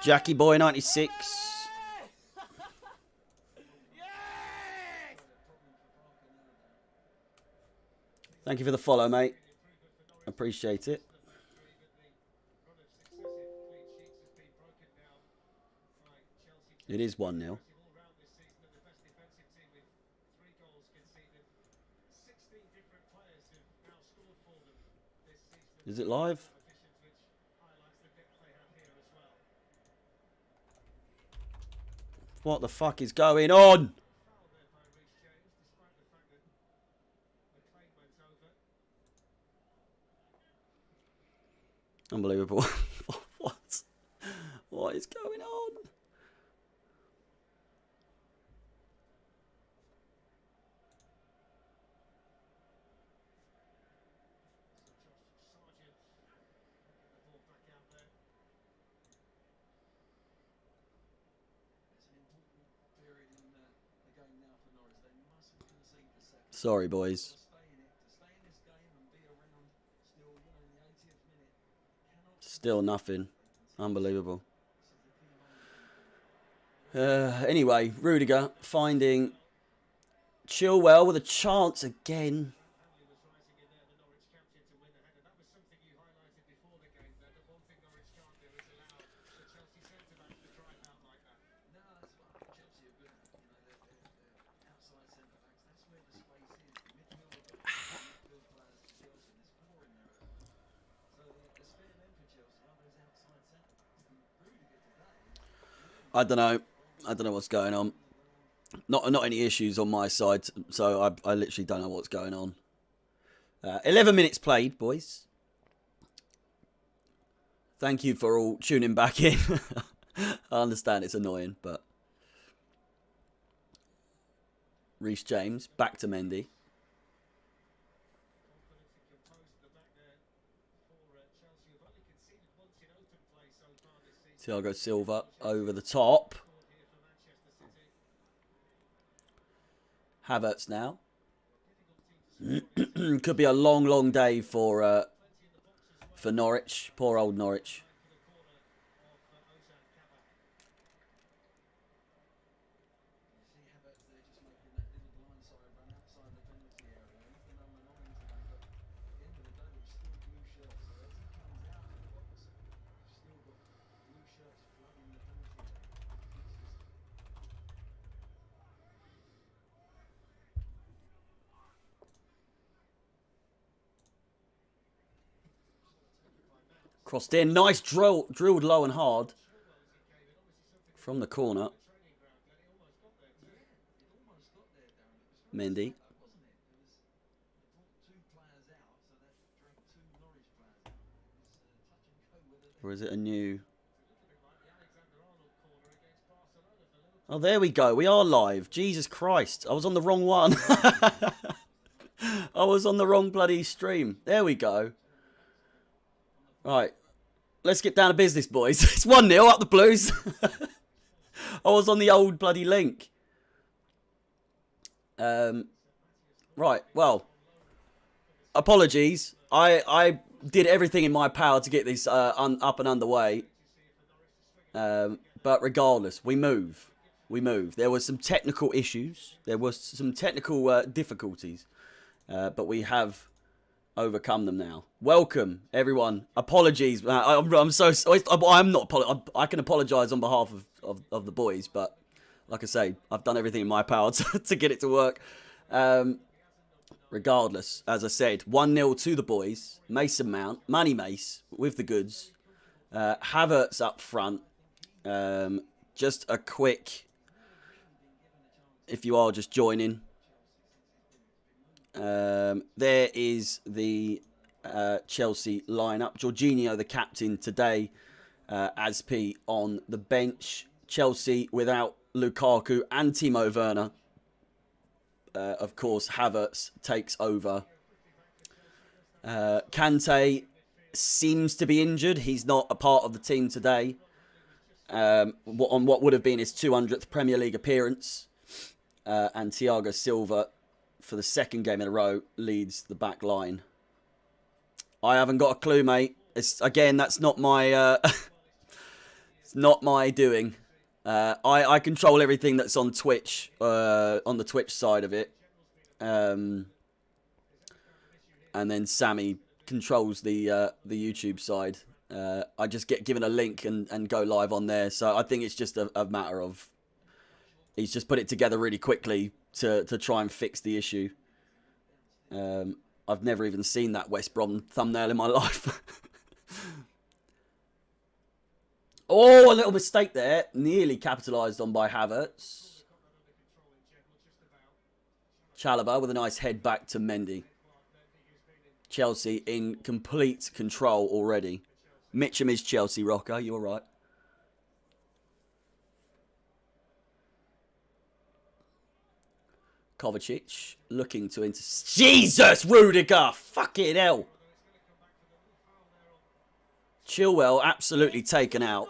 Jackie Boy 96. Thank you for the follow, mate. Appreciate it. It is 1-0. Is it live? What the fuck is going on? Unbelievable. What? What is going on? Sorry, boys. Still nothing. Unbelievable. Anyway, Rudiger finding Chilwell with a chance again. I don't know. I don't know what's going on. Not any issues on my side, so I literally don't know what's going on. 11 minutes played, boys. Thank you for all tuning back in. I understand it's annoying, but... Reece James, back to Mendy. Thiago Silva over the top. Havertz now. Could be a long day for Norwich. Poor old Norwich. Crossed in. Nice drilled low and hard. From the corner. Mendy. Or is it a new... Oh, there we go. We are live. Jesus Christ. I was on the wrong one. I was on the wrong bloody stream. There we go. Right. Let's get down to business, boys. It's 1-0 up the Blues. I was on the old bloody link. Right. Well, apologies. I did everything in my power to get this up and underway. But regardless, we move. We move. There were some technical issues. There was some technical difficulties. But we have overcome them now. Welcome, everyone. Apologies. I'm so... I'm not... I can apologise on behalf of the boys, but like I say, I've done everything in my power to get it to work. Regardless, as I said, 1-0 to the boys. Mason Mount, Manny Mace with the goods. Havertz up front. Just a quick... If you are just joining... there is the Chelsea lineup. Jorginho, the captain today. Aspi on the bench. Chelsea without Lukaku and Timo Werner. Of course, Havertz takes over. Kante seems to be injured. He's not a part of the team today. On what would have been his 200th Premier League appearance. And Thiago Silva, for the second game in a row, leads the back line. I haven't got a clue, mate. Again, that's not my It's not my doing. I control everything that's on Twitch, on the Twitch side of it. And then Sammy controls the YouTube side. I just get given a link and go live on there. So I think it's just a matter of he's just put it together really quickly to try and fix the issue. I've never even seen that Westbrom thumbnail in my life. Oh, a little mistake there. Nearly capitalised on by Havertz. Chalobah with a nice head back to Mendy. Chelsea in complete control already. Mitcham is Chelsea, Rocker. You're right. Kovacic looking to Jesus, Rudiger! Fucking hell. Chilwell absolutely taken out.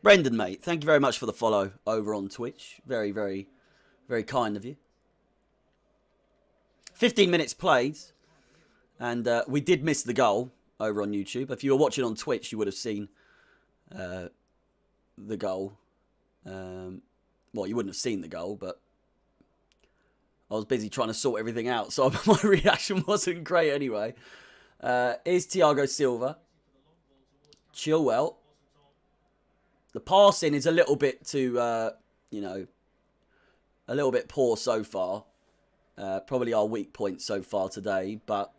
Brendan, mate, thank you very much for the follow over on Twitch. Very, very, very kind of you. 15 minutes played, and we did miss the goal over on YouTube. If you were watching on Twitch, you would have seen the goal. Well, you wouldn't have seen the goal, but I was busy trying to sort everything out, so my reaction wasn't great anyway. Is Thiago Silva. Chilwell. The passing is a little bit too, you know, a little bit poor so far. Probably our weak point so far today, but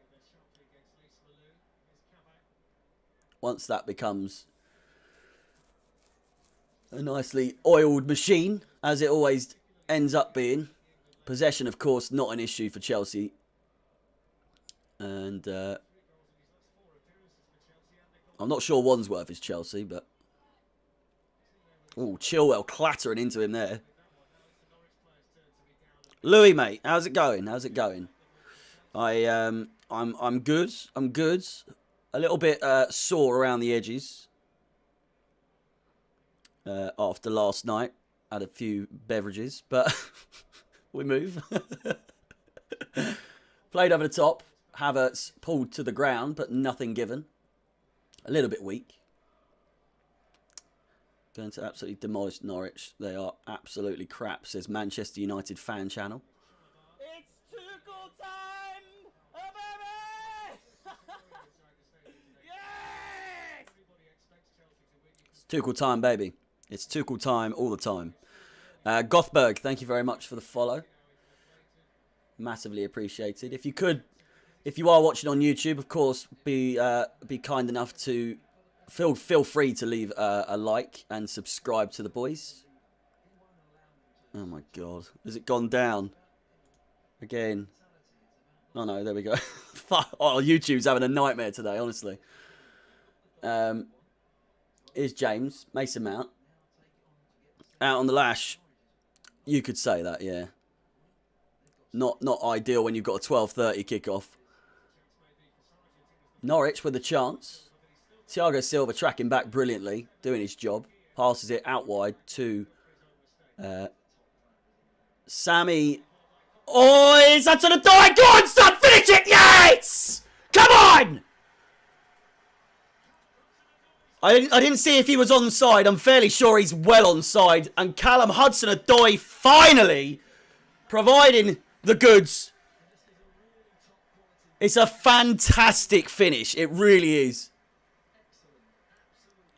once that becomes a nicely oiled machine, as it always ends up being. Possession, of course, not an issue for Chelsea. And I'm not sure Wandsworth is Chelsea, but... Oh, Chilwell clattering into him there. Louis, mate, how's it going? How's it going? I'm good. I'm good. A little bit sore around the edges after last night. Had a few beverages, but we move. Played over the top. Havertz pulled to the ground, but nothing given. A little bit weak. Going to absolutely demolish Norwich. They are absolutely crap, says Manchester United fan channel. It's Tuchel time! Oh, baby! Yes! It's Tuchel time, baby. It's Tuchel time all the time. Gothberg, thank you very much for the follow. Massively appreciated. If you are watching on YouTube, of course, be kind enough to feel free to leave a like and subscribe to the boys. Oh my god, has it gone down again? Oh no, there we go. Oh, YouTube's having a nightmare today, honestly. Here's James Mason Mount out on the lash. You could say that, yeah. Not ideal when you've got a 12:30 kickoff. Norwich with a chance. Thiago Silva tracking back brilliantly, doing his job. Passes it out wide to Sammy. Oh, it's up to the door. Go on, son, finish it. Yes! Come on! I didn't see if he was onside. I'm fairly sure he's well onside. And Callum Hudson-Odoi finally providing the goods. It's a fantastic finish. It really is.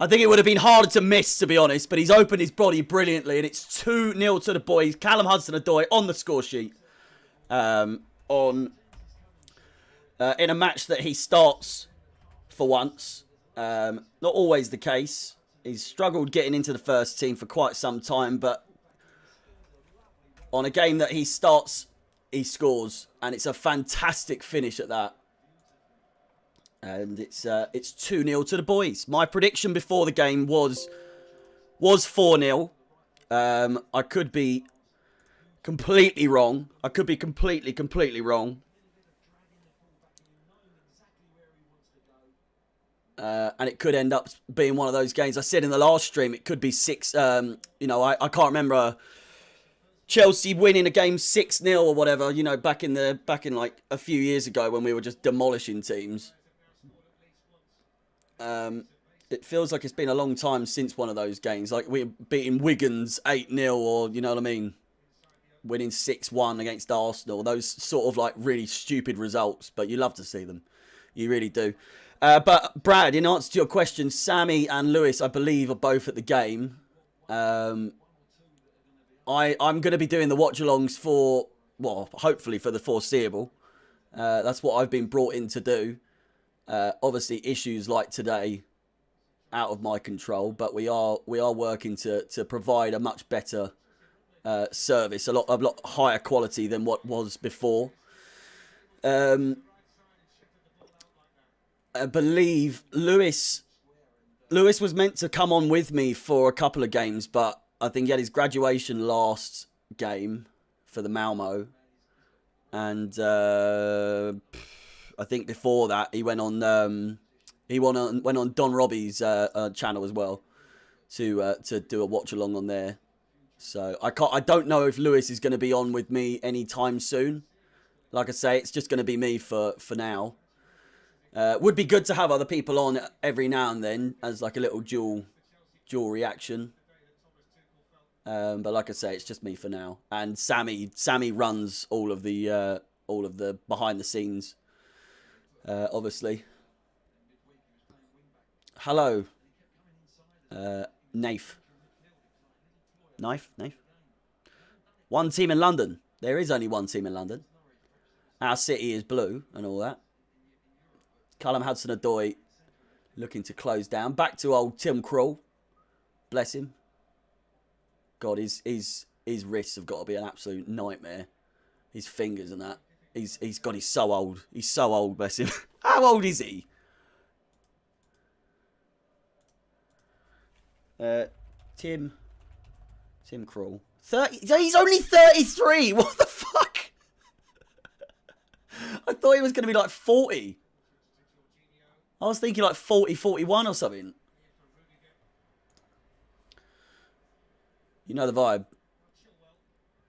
I think it would have been harder to miss, to be honest, but he's opened his body brilliantly, and it's 2-0 to the boys. Callum Hudson-Odoi on the score sheet in a match that he starts for once. Not always the case. He's struggled getting into the first team for quite some time, but on a game that he starts, he scores, and it's a fantastic finish at that. And it's 2-0 to the boys. My prediction before the game was 4-0. I could be completely wrong. I could be completely wrong. And it could end up being one of those games. I said in the last stream, it could be 6. You know, I can't remember Chelsea winning a game 6-0 or whatever, you know, back in like a few years ago when we were just demolishing teams. It feels like it's been a long time since one of those games. Like we're beating Wigan's 8-0 or, you know what I mean, winning 6-1 against Arsenal. Those sort of like really stupid results, but you love to see them. You really do. But Brad, in answer to your question, Sammy and Lewis, I believe, are both at the game. I'm going to be doing the watch-alongs for, well, hopefully for the foreseeable. That's what I've been brought in to do. Obviously, issues like today, out of my control, but we are working to provide a much better service, a lot higher quality than what was before. I believe Lewis was meant to come on with me for a couple of games, but I think he had his graduation last game for the Malmo, and I think before that he went on Don Robbie's channel as well to do a watch along on there. So I don't know if Lewis is going to be on with me anytime soon. Like I say, it's just going to be me for now. Would be good to have other people on every now and then as like a little dual reaction. But like I say, it's just me for now. And Sammy runs all of the behind the scenes. Obviously. Hello. Naif. Knife? One team in London. There is only one team in London. Our city is blue and all that. Callum Hudson-Odoi looking to close down. Back to old Tim Krul. Bless him. God, his wrists have got to be an absolute nightmare. His fingers and that. He's so old. He's so old, bless him. How old is he? Tim Krul. 30. He's only 33. What the fuck? I thought he was going to be like 40. I was thinking like 40, 41 or something. You know the vibe.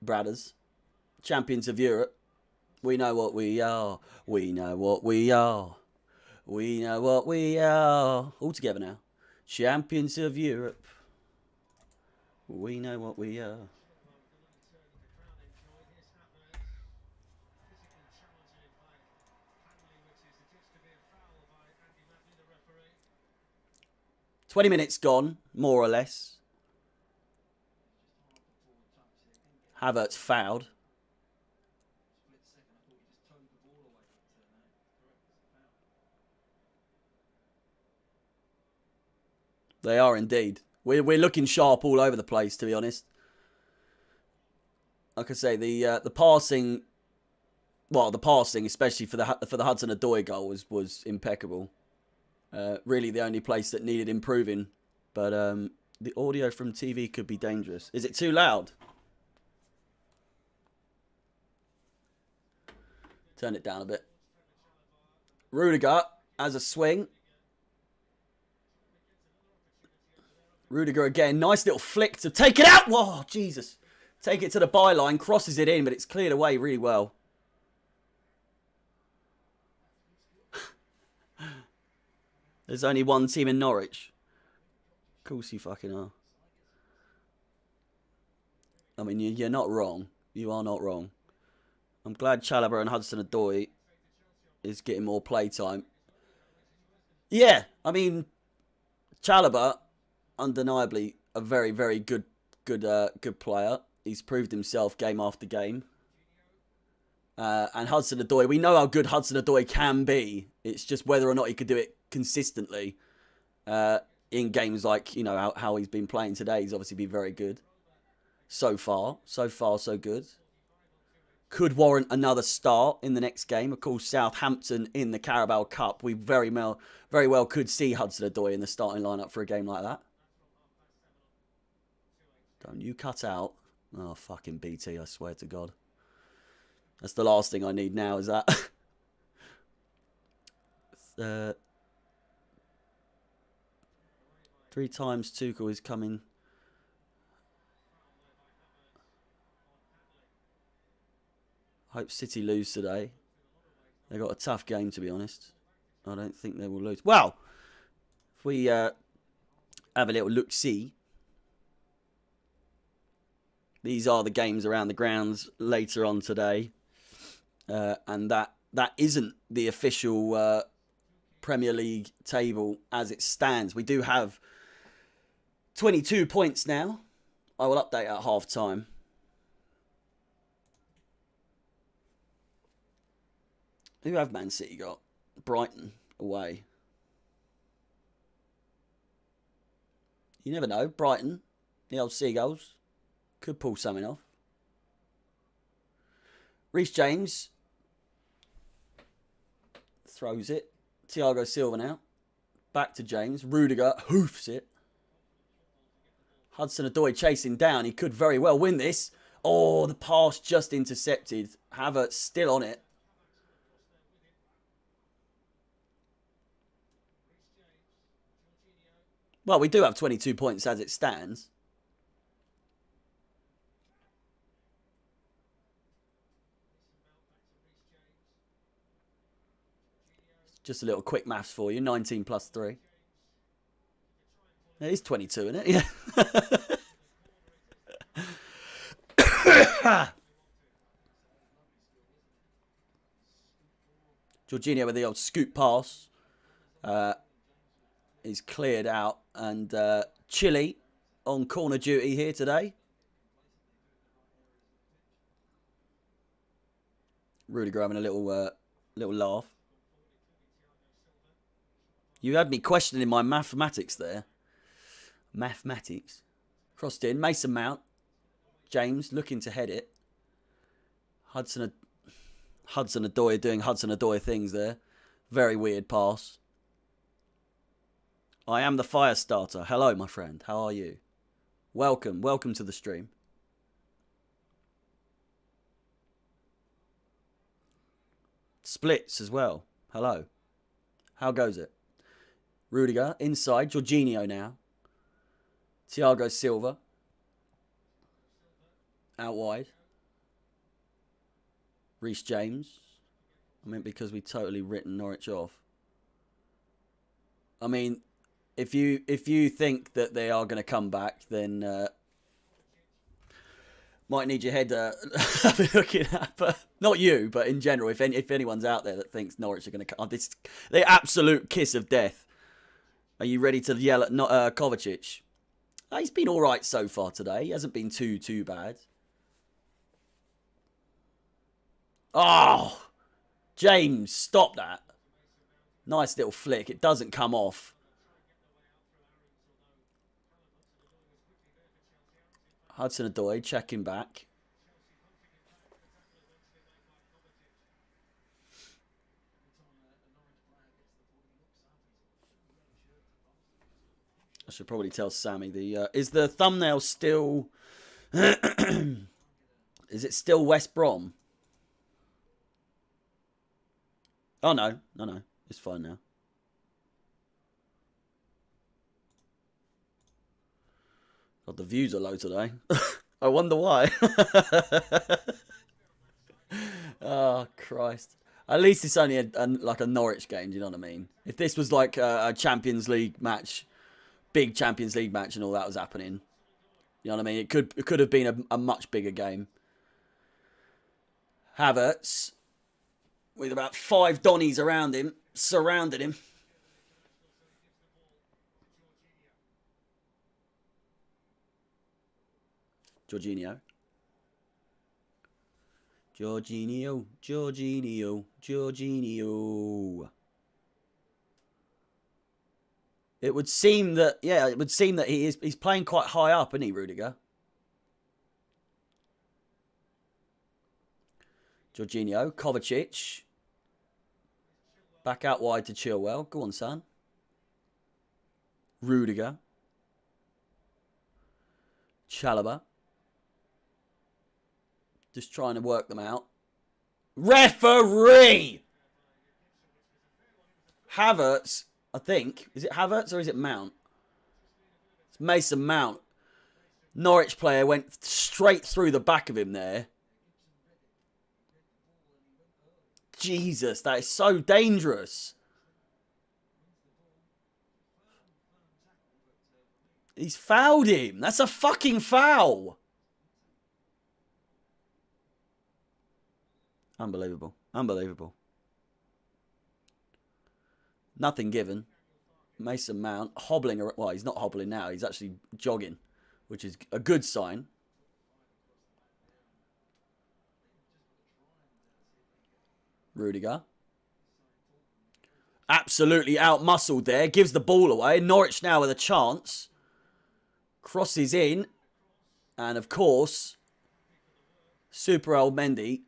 Bradders. Champions of Europe. We know what we are. We know what we are. We know what we are. All together now. Champions of Europe. We know what we are. "20 minutes gone, more or less. Havertz fouled. They are indeed. We're looking sharp all over the place, to be honest. Like I say, the passing, well, the passing, especially for the Hudson-Odoi goal, was impeccable. Really, the only place that needed improving. But the audio from TV could be dangerous. Is it too loud? Turn it down a bit. Rudiger has a swing. Rudiger again. Nice little flick to take it out. Whoa, Jesus. Take it to the byline. Crosses it in, but it's cleared away really well. There's only one team in Norwich. Of course you fucking are. I mean, you're not wrong. You are not wrong. I'm glad Chalobah and Hudson-Odoi is getting more playtime. Yeah, I mean, Chalobah, undeniably a very, very good player. He's proved himself game after game. And Hudson-Odoi, we know how good Hudson-Odoi can be. It's just whether or not he could do it consistently in games like, you know, how he's been playing today. He's obviously been very good. So far, so good. Could warrant another start in the next game. Of course, Southampton in the Carabao Cup. We very well could see Hudson-Odoi in the starting lineup for a game like that. Don't you cut out. Oh, fucking BT, I swear to God. That's the last thing I need now, is that. 3 times Tuchel is coming. Hope City lose today. They got a tough game, to be honest. I don't think they will lose. Well, if we have a little look-see. These are the games around the grounds later on today. And that isn't the official Premier League table as it stands. We do have 22 points now. I will update at half-time. Who have Man City got? Brighton away. You never know. Brighton, the old Seagulls, could pull something off. Reece James throws it. Thiago Silva now. Back to James. Rudiger hoofs it. Hudson-Odoi chasing down. He could very well win this. Oh, the pass just intercepted. Havertz still on it. Well, we do have 22 points as it stands. Just a little quick maths for you. 19 plus 3. It is 22, isn't it? Yeah. Jorginho with the old scoop pass. Is cleared out. And Chile on corner duty here today. Rudiger having a little laugh. You had me questioning my mathematics there. Mathematics. Crossed in. Mason Mount. James looking to head it. Hudson-Odoi doing Hudson-Odoi things there. Very weird pass. I am the fire starter. Hello, my friend. How are you? Welcome. Welcome to the stream. Splits as well. Hello. How goes it? Rudiger inside. Jorginho now. Thiago Silva. Out wide. Reece James. I mean, because we totally written Norwich off. I mean, if you think that they are going to come back, then might need your head looking at. But not you, but in general, if anyone's out there that thinks Norwich are going to come, this the absolute kiss of death. Are you ready to yell at Kovacic? He's been all right so far today. He hasn't been too bad. Oh, James, stop that. Nice little flick. It doesn't come off. Hudson-Odoi checking back. I should probably tell Sammy is the thumbnail still is it still Westbrom? Oh no, it's fine now. God, the views are low today. I wonder why. Oh Christ! At least it's only like a Norwich game. Do you know what I mean? If this was like a Champions League match, big Champions League match, and all that was happening, you know what I mean? It could have been a much bigger game. Havertz with about 5 Donnies around him, surrounded him. Jorginho. It would seem that, yeah, it would seem that he's playing quite high up, isn't he, Rudiger? Jorginho, Kovacic. Back out wide to Chilwell. Go on, son. Rudiger. Chalobah. Just trying to work them out. Referee! Havertz, I think. Is it Havertz or is it Mount? It's Mason Mount. Norwich player went straight through the back of him there. Jesus, that is so dangerous. He's fouled him. That's a fucking foul. Unbelievable. Unbelievable. Nothing given. Mason Mount hobbling. Well, he's not hobbling now. He's actually jogging, which is a good sign. Rudiger. Absolutely out-muscled there. Gives the ball away. Norwich now with a chance. Crosses in. And, of course, Super old Mendy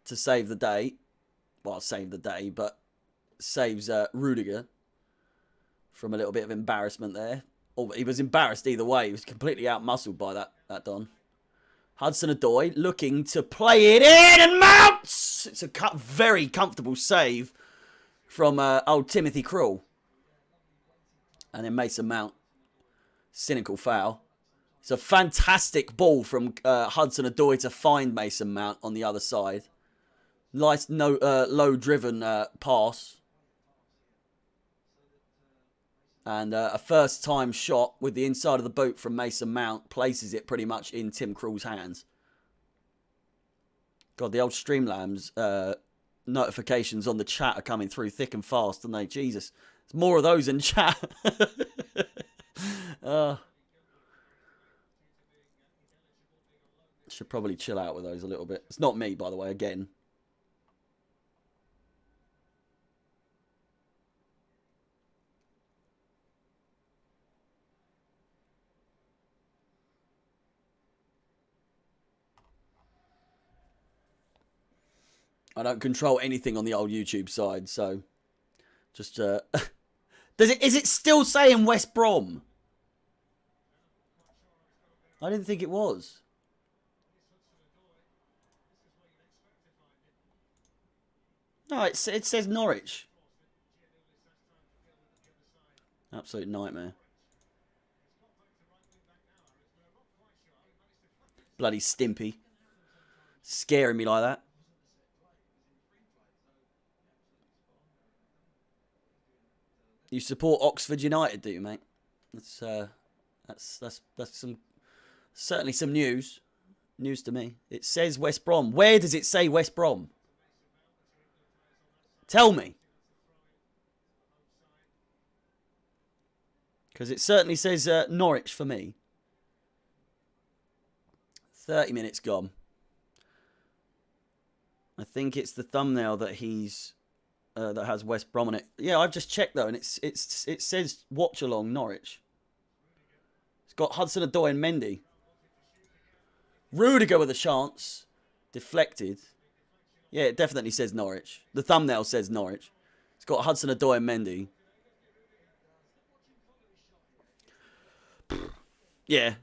to save the day. Well, save the day, but saves Rudiger from a little bit of embarrassment there. Oh, he was embarrassed either way. He was completely out-muscled by that Don. Hudson-Odoi looking to play it in and mounts! It's a very comfortable save from old Timothy Krul. And then Mason Mount. Cynical foul. It's a fantastic ball from Hudson-Odoi to find Mason Mount on the other side. Nice low-driven pass. And a first-time shot with the inside of the boot from Mason Mount places it pretty much in Tim Krul's hands. God, the old Streamlabs notifications on the chat are coming through thick and fast, aren't they? Jesus. There's more of those in chat. Should probably chill out with those a little bit. It's not me, by the way, again. I don't control anything on the old YouTube side, so just is it still saying West Brom? I didn't think it was. No, it says Norwich. Absolute nightmare. Bloody Stimpy. Scaring me like that. You support Oxford United, do you, mate? That's some certainly some news. News to me. It says West Brom. Where does it say West Brom? Tell me. Because it certainly says Norwich for me. 30 minutes gone. I think it's the thumbnail that he's that has West Brom on it. Yeah, I've just checked though, and it says watch along Norwich. It's got Hudson-Odoi and Mendy. Rudiger with a chance, deflected. Yeah, it definitely says Norwich. The thumbnail says Norwich. It's got Hudson-Odoi and Mendy. Yeah.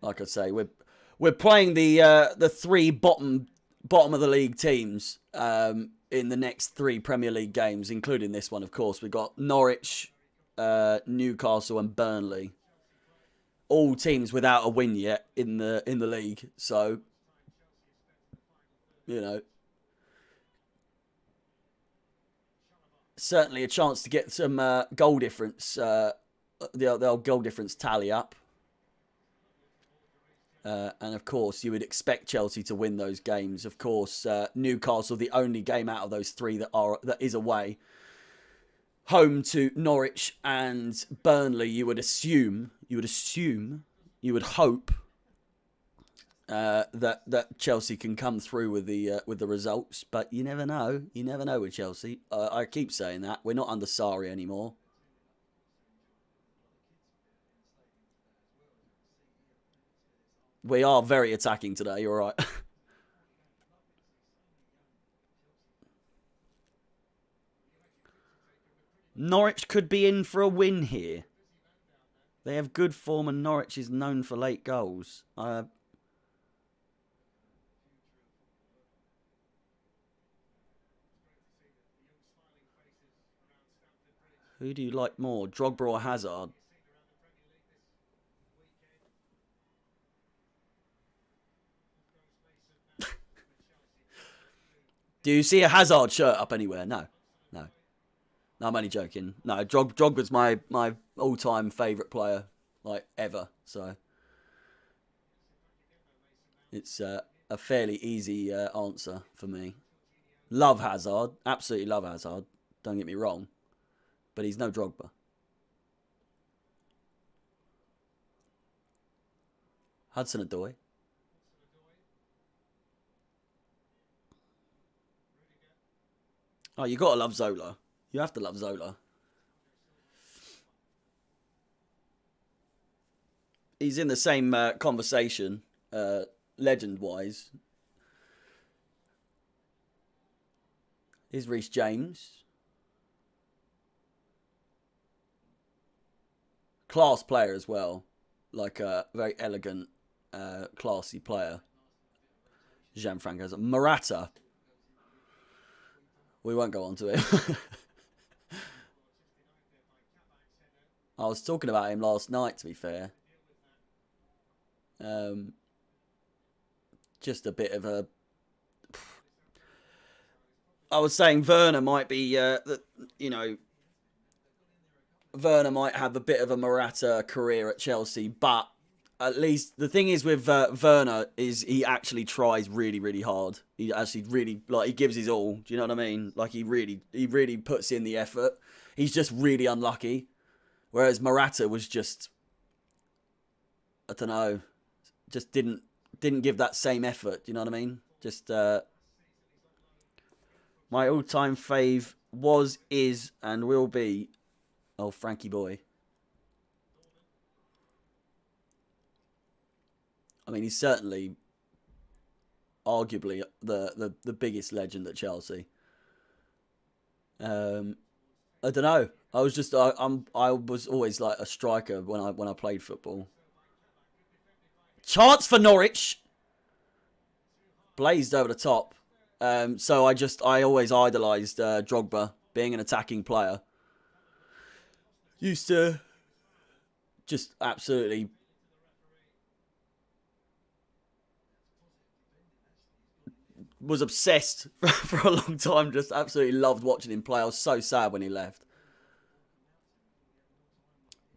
Like I say, we're playing the three bottom of the league teams in the next 3 Premier League games, including this one, of course. We've got Norwich, Newcastle, and Burnley. All teams without a win yet in the league. So, you know, certainly a chance to get some goal difference, the old goal difference tally up. And of course, you would expect Chelsea to win those games. Of course, Newcastle, the only game out of those 3 that is away. Home to Norwich and Burnley, you would hope that Chelsea can come through with the results, but you never know. You never know with Chelsea. I keep saying that we're not under Sarri anymore. We are very attacking today. You're right. Norwich could be in for a win here. They have good form and Norwich is known for late goals. Who do you like more, Drogba or Hazard? Do you see a Hazard shirt up anywhere? No. No. No, I'm only joking. No, Drogba's my all-time favourite player, like, ever. So, it's a fairly easy answer for me. Love Hazard. Absolutely love Hazard. Don't get me wrong. But he's no Drogba. Hudson-Odoi. Oh, you got to love Zola. You have to love Zola. He's in the same conversation, legend-wise. Here's Reece James. Class player as well. Like a very elegant, classy player. Gianfranco. Morata. We won't go on to it. I was talking about him last night, to be fair. Just a bit of a... I was saying Werner might be, you know... Werner might have a bit of a Morata career at Chelsea, but at least the thing is with Werner is he actually tries really, really hard. He actually really, like, he gives his all. Do you know what I mean? Like, he really puts in the effort. He's just really unlucky. Whereas Morata was just, I don't know, just didn't give that same effort. Do you know what I mean? Just, my all-time fave was, is, and will be, oh, Frankie boy. I mean, he's certainly, arguably, the biggest legend at Chelsea. I don't know. I was just, I was always like a striker when I played football. Chance for Norwich. Blazed over the top. So I always idolised Drogba, being an attacking player. Used to just absolutely was obsessed for a long time. Just absolutely loved watching him play. I was so sad when he left.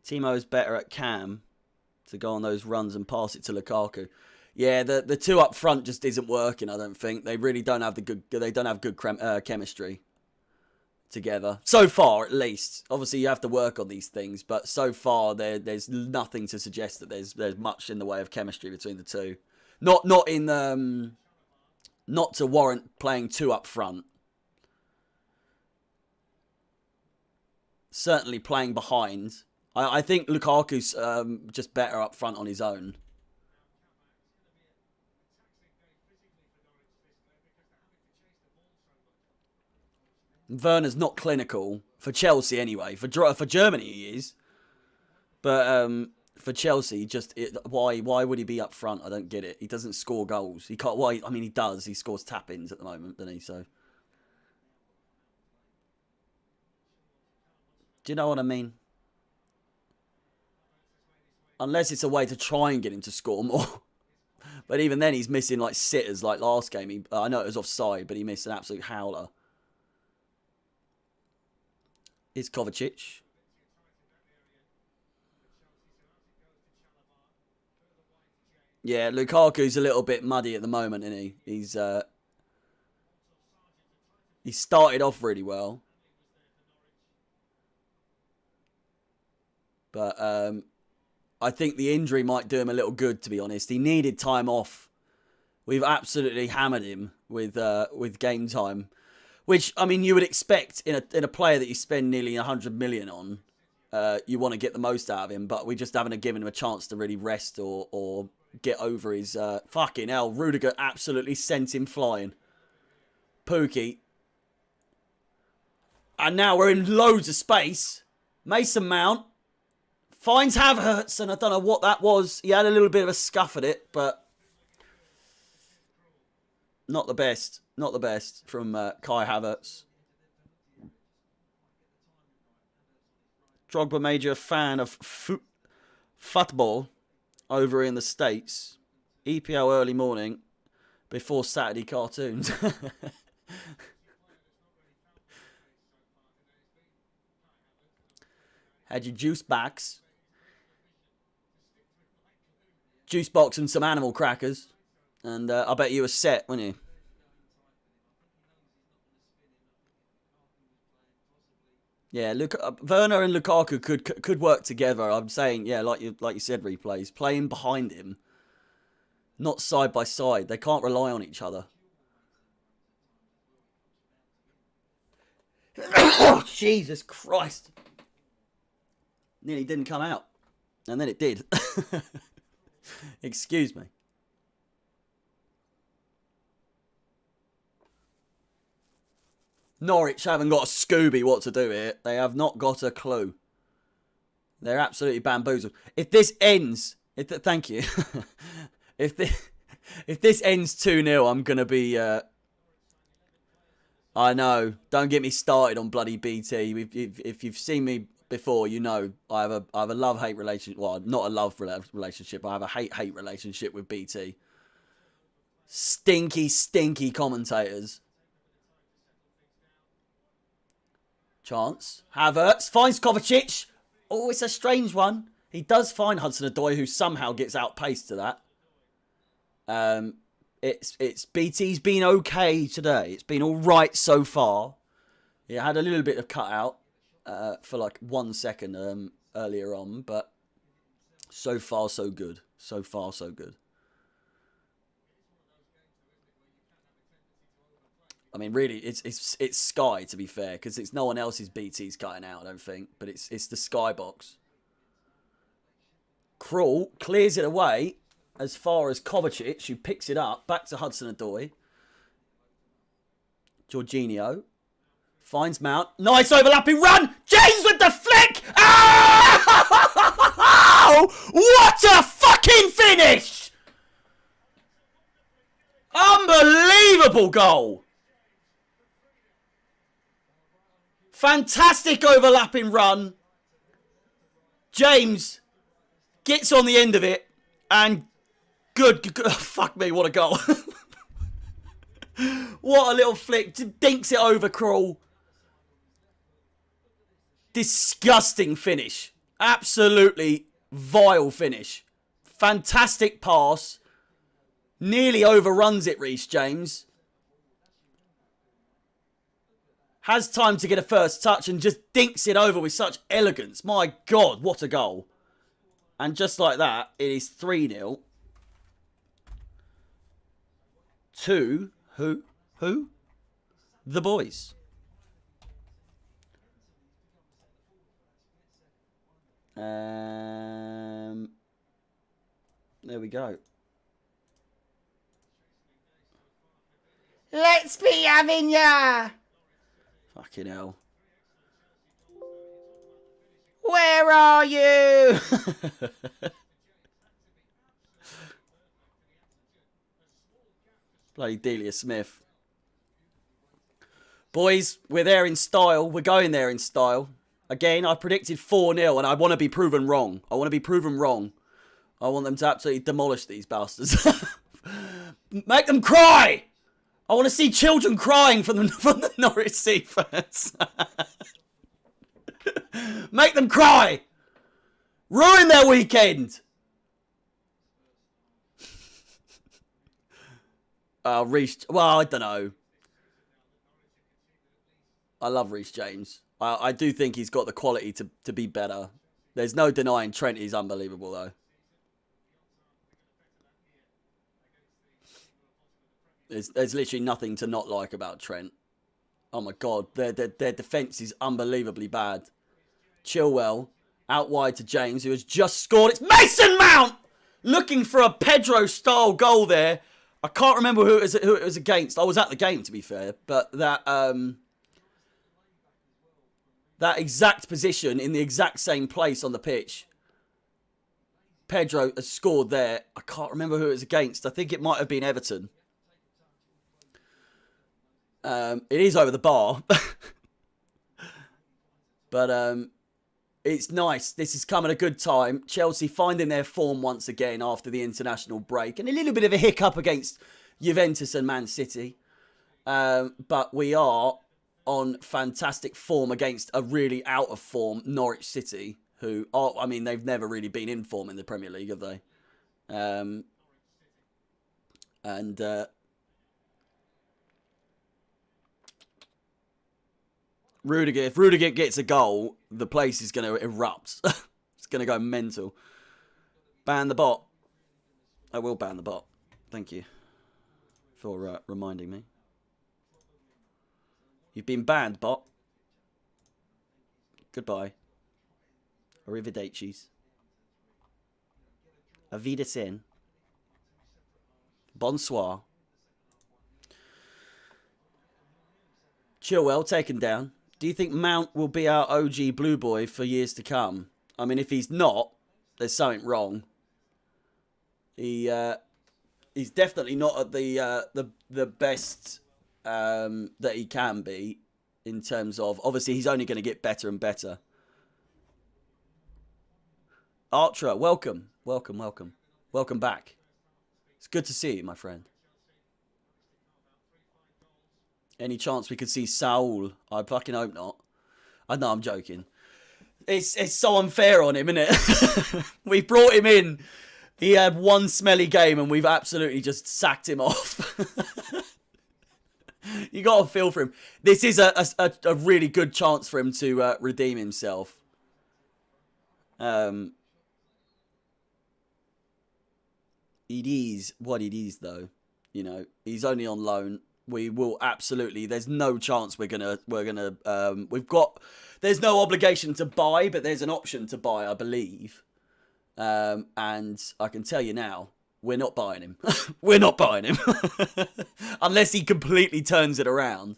Timo's better at cam to go on those runs and pass it to Lukaku. Yeah, the two up front just isn't working. I don't think they really don't have good chemistry together so far, at least. Obviously, you have to work on these things, but so far there's nothing to suggest that there's much in the way of chemistry between the two. Not to warrant playing two up front. Certainly playing behind. I think Lukaku's just better up front on his own. Werner's not clinical. For Chelsea, anyway. For Germany, he is. But for Chelsea, why would he be up front? I don't get it. He doesn't score goals. He can't. Why? I mean, he does. He scores tap-ins at the moment, doesn't he? So, do you know what I mean? Unless it's a way to try and get him to score more. But even then, he's missing like sitters. Like last game, I know it was offside, but he missed an absolute howler. Is Kovacic. Yeah, Lukaku's a little bit muddy at the moment, isn't he? He started off really well. But I think the injury might do him a little good, to be honest. He needed time off. We've absolutely hammered him with game time. Which, I mean, you would expect in a player that you spend nearly 100 million on. You want to get the most out of him, but we just haven't given him a chance to really rest or get over his... fucking hell, Rudiger absolutely sent him flying. Pookie. And now we're in loads of space. Mason Mount finds Havertz, and I don't know what that was. He had a little bit of a scuff at it, but... Not the best. Not the best from Kai Havertz. Drogba made you a fan of football over in the States. EPL early morning before Saturday cartoons. Had your juice backs, juice box and some animal crackers. And I bet you were set, weren't you? Yeah, look, Werner and Lukaku could work together. I'm saying, yeah, like you said, replays, playing behind him, not side by side. They can't rely on each other. Oh, Jesus Christ! Nearly didn't come out, and then it did. Excuse me. Norwich haven't got a Scooby what to do here. They have not got a clue. They're absolutely bamboozled. If this ends... thank you. if this ends 2-0, I'm going to be... I know. Don't get me started on bloody BT. If you've seen me before, you know I have a love-hate relationship. Well, not a love relationship. I have a hate-hate relationship with BT. Stinky, stinky commentators. Chance. Havertz finds Kovacic. Oh, it's a strange one. He does find Hudson-Odoi, who somehow gets outpaced to that. It's BT's been okay today. It's been all right so far. It had a little bit of cutout for like 1 second earlier on, but so far so good. So far so good. I mean, really, it's Sky, to be fair, because it's no one else's BT's cutting out, I don't think. But it's the Sky box. Krul clears it away as far as Kovacic, who picks it up. Back to Hudson-Odoi. Jorginho finds Mount. Nice overlapping run. James with the flick. Oh! What a fucking finish! Unbelievable goal. Fantastic overlapping run. James gets on the end of it. And good. Fuck me, what a goal. What a little flick. Dinks it over Krul. Disgusting finish. Absolutely vile finish. Fantastic pass. Nearly overruns it, Reece James. Has time to get a first touch and just dinks it over with such elegance. My God, what a goal. And just like that, it is 3-0. To who? Who? The boys. There we go. Let's be having ya. Fucking hell. Where are you? Bloody Delia Smith. Boys, we're there in style. We're going there in style. Again, I predicted 4-0 and I want to be proven wrong. I want to be proven wrong. I want them to absolutely demolish these bastards. Make them cry! I want to see children crying from the Norwich City fans. Make them cry! Ruin their weekend! Reece... Well, I don't know. I love Reece James. I do think he's got the quality to be better. There's no denying Trent is unbelievable, though. There's literally nothing to not like about Trent. Oh my God, their defence is unbelievably bad. Chilwell out wide to James, who has just scored. It's Mason Mount looking for a Pedro-style goal there. I can't remember who it was against. I was at the game, to be fair, but that exact position in the exact same place on the pitch. Pedro has scored there. I can't remember who it was against. I think it might have been Everton. It is over the bar. But it's nice. This is coming at a good time. Chelsea finding their form once again after the international break. And a little bit of a hiccup against Juventus and Man City. But we are on fantastic form against a really out of form Norwich City, who are, I mean, they've never really been in form in the Premier League, have they? Rudiger, if Rudiger gets a goal, the place is going to erupt. It's going to go mental. Ban the bot. I will ban the bot. Thank you for reminding me. You've been banned, bot. Goodbye. Arrivederci. Avidasen. Bonsoir. Chilwell taken down. Do you think Mount will be our OG blue boy for years to come? I mean, if he's not, there's something wrong. He's definitely not at the best that he can be in terms of, obviously he's only going to get better and better. Archer, welcome back. It's good to see you, my friend. Any chance we could see Saul? I fucking hope not. I know, I'm joking. It's so unfair on him, isn't it? We brought him in. He had one smelly game and we've absolutely just sacked him off. You got to feel for him. This is a really good chance for him to redeem himself. It is what it is, though. You know, he's only on loan. We will absolutely. There's no chance we're gonna. There's no obligation to buy, but there's an option to buy, I believe. And I can tell you now, we're not buying him. We're not buying him unless he completely turns it around.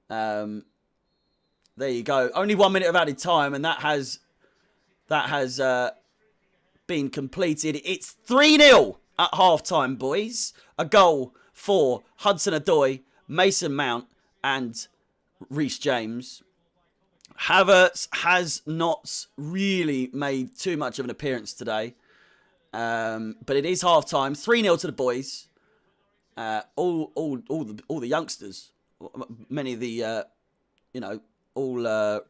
There you go. Only 1 minute of added time, and that has been completed. It's 3-0 at half-time, boys. A goal for Hudson-Odoi, Mason Mount, and Reece James. Havertz has not really made too much of an appearance today. But it is half-time. 3-0 to the boys. All the youngsters. Many of the, all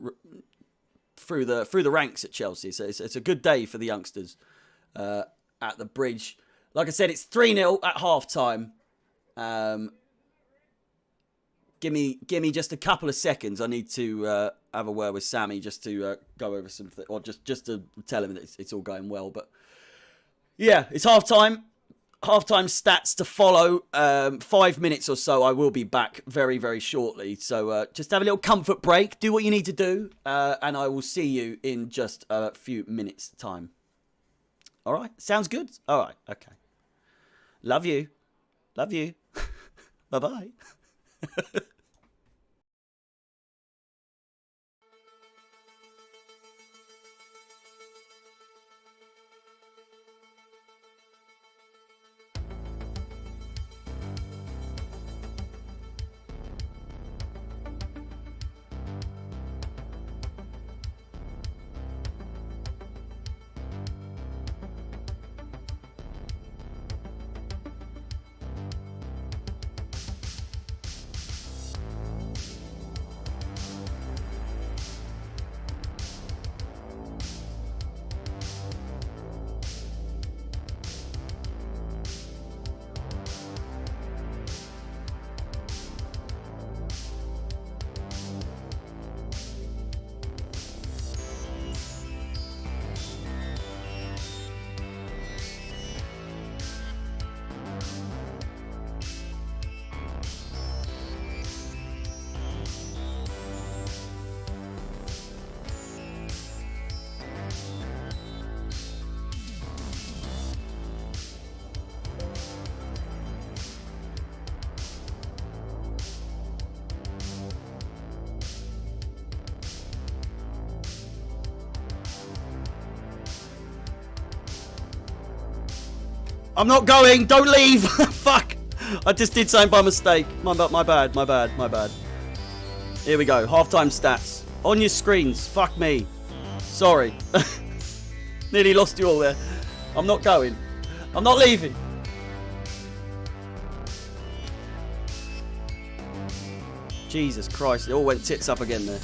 through the ranks at Chelsea. So it's a good day for the youngsters at the Bridge. Like I said, it's 3-0 at half-time. Give me just a couple of seconds. I need to have a word with Sammy just to go over something, or just to tell him that it's all going well. But yeah, it's half-time. Half-time stats to follow. 5 minutes or so. I will be back very, very shortly. So just have a little comfort break. Do what you need to do. And I will see you in just a few minutes' time. All right? Sounds good? All right. Okay. Love you. Love you. Bye-bye. I'm not going. Don't leave. Fuck. I just did something by mistake. My bad. Here we go. Halftime stats. On your screens. Fuck me. Sorry. Nearly lost you all there. I'm not going. I'm not leaving. Jesus Christ, it all went tits up again there.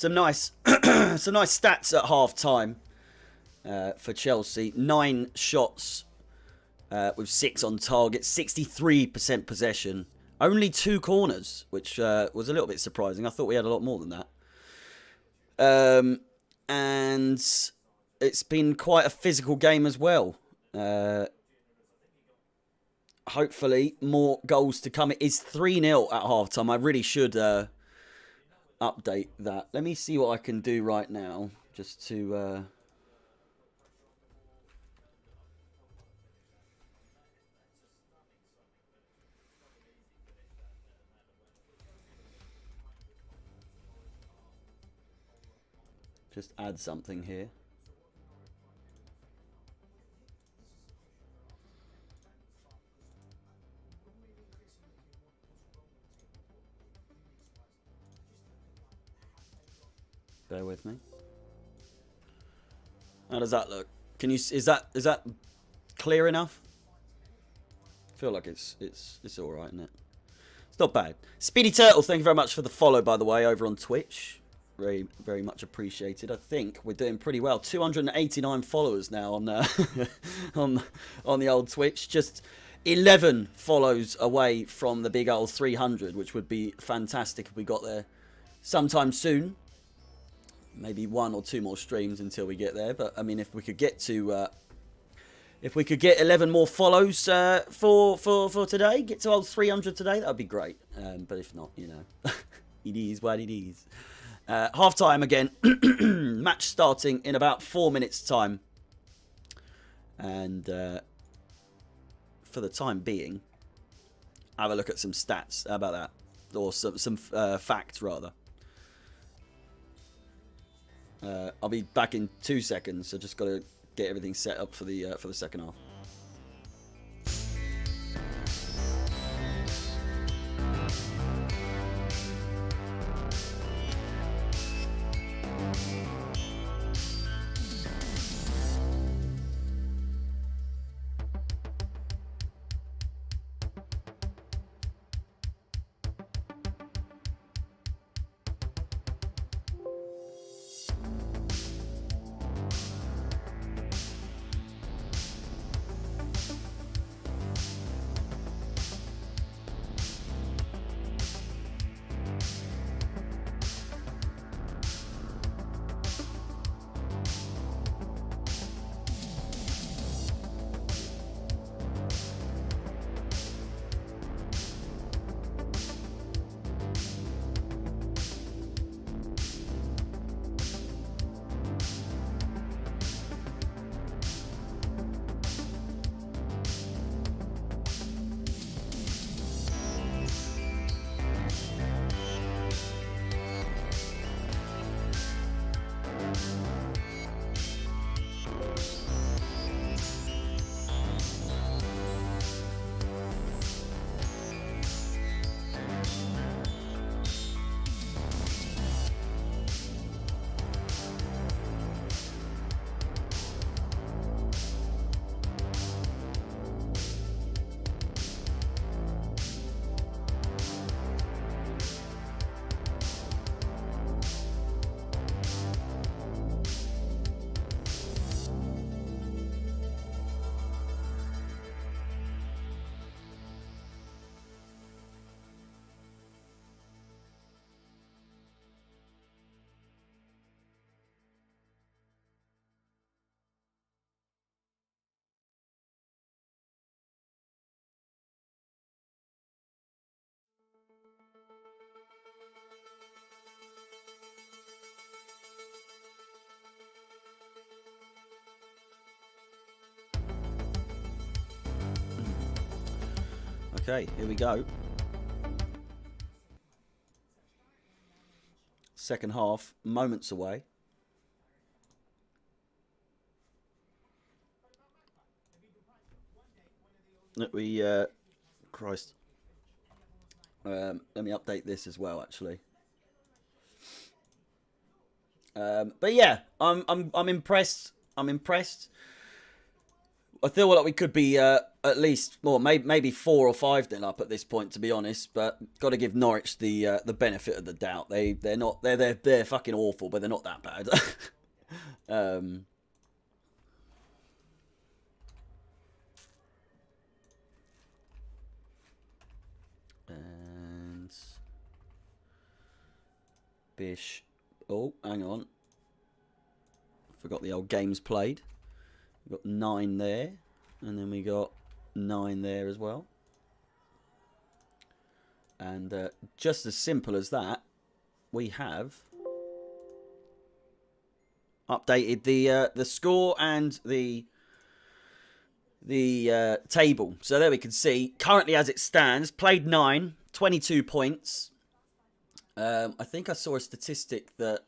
some nice stats at half time for Chelsea. 9 shots with 6 on target, 63% possession, only 2 corners, which was a little bit surprising. I thought we had a lot more than that. And it's been quite a physical game as well. Hopefully more goals to come. It is 3-0 at half time. I really should update that. Let me see what I can do right now just to just add something here. Bear with me. How does that look? Can you? Is that clear enough? I feel like it's all right, isn't it? It's not bad. Speedy Turtle, thank you very much for the follow, by the way, over on Twitch. Very, very much appreciated. I think we're doing pretty well. 289 followers now on on the old Twitch. Just 11 follows away from the big old 300, which would be fantastic if we got there sometime soon. Maybe 1 or 2 more streams until we get there. But I mean, if we could get to, if we could get 11 more follows for today, get to old 300 today, that would be great. But if not, you know, it is what it is. Half time again. Match starting in about 4 minutes time. And for the time being, have a look at some stats. How about that? Or some facts rather. I'll be back in 2 seconds, so just got to get everything set up for the second half. Okay, here we go. Second half, moments away. Let me, Christ. Let me update this as well, actually. But yeah, I'm impressed. I'm impressed. I feel like we could be at least, well, maybe 4 or 5 up at this point, to be honest. But got to give Norwich the benefit of the doubt. They're fucking awful, but they're not that bad. And Bish. Oh, hang on. Forgot the old games played. We've got 9 there. And then we got 9 there as well. And just as simple as that, we have updated the score and the table. So there we can see, currently as it stands, played 9, 22 points. I think I saw a statistic that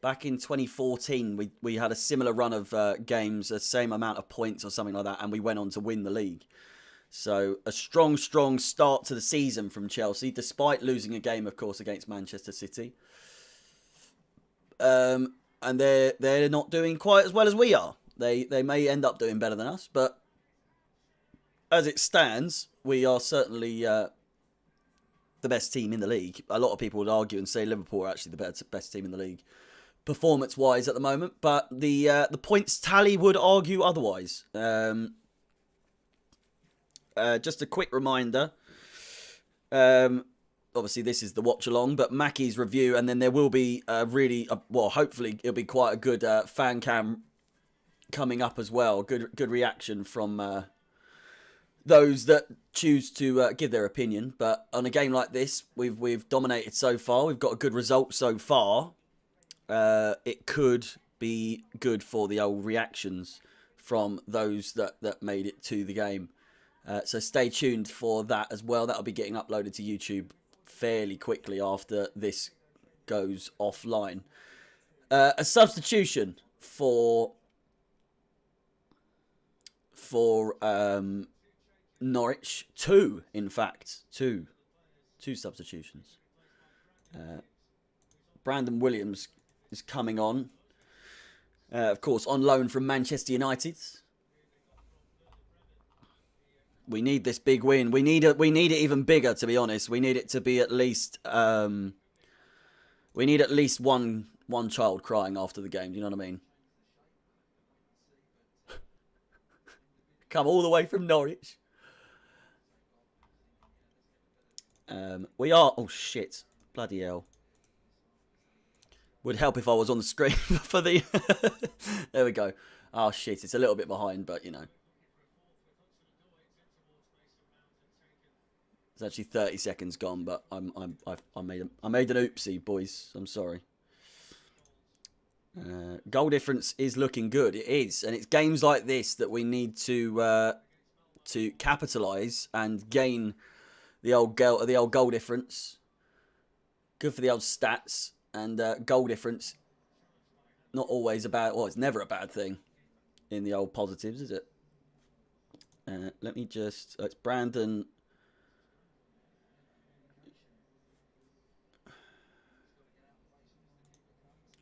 back in 2014, we had a similar run of games, the same amount of points or something like that, and we went on to win the league. So a strong start to the season from Chelsea, despite losing a game, of course, against Manchester City. And they're not doing quite as well as we are. They may end up doing better than us, but as it stands, we are certainly the best team in the league. A lot of people would argue and say Liverpool are actually the best team in the league, performance-wise at the moment, but the points tally would argue otherwise. Just a quick reminder. Obviously, this is the watch-along, but Mackie's review, and then there will be hopefully it'll be quite a good fan cam coming up as well. Good reaction from those that choose to give their opinion. But on a game like this, we've dominated so far. We've got a good result so far. It could be good for the old reactions from those that made it to the game. So stay tuned for that as well. That'll be getting uploaded to YouTube fairly quickly after this goes offline. A substitution for Norwich. 2, in fact. Two substitutions. Brandon Williams is coming on. Of course, on loan from Manchester United. We need this big win. We need it even bigger, to be honest. We need it to be at least one child crying after the game. Do you know what I mean? Come all the way from Norwich. We are... Oh, shit. Bloody hell. Would help if I was on the screen for the... There we go. Oh, shit. It's a little bit behind, but, you know. It's actually 30 seconds gone, but I made an oopsie, boys. I'm sorry. Goal difference is looking good. It is, and it's games like this that we need to capitalise and gain the old goal difference. Good for the old stats, and goal difference. Not always a bad. Well, it's never a bad thing in the old positives, is it? Let me just. It's Brandon.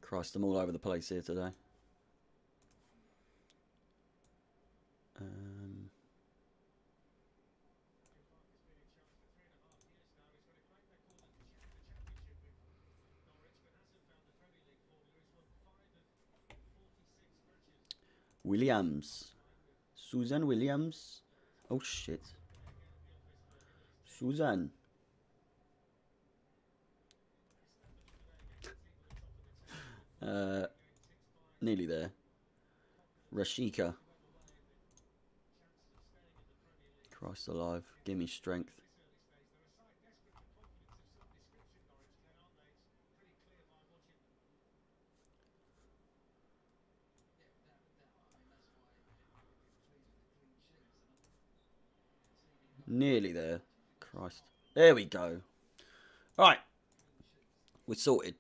Christ, I'm all over the place here today. Williams. Susan Williams. Oh, shit. Susan. Nearly there. Rashika. Christ alive. Give me strength. Nearly there. Christ. There we go. Right. We're sorted.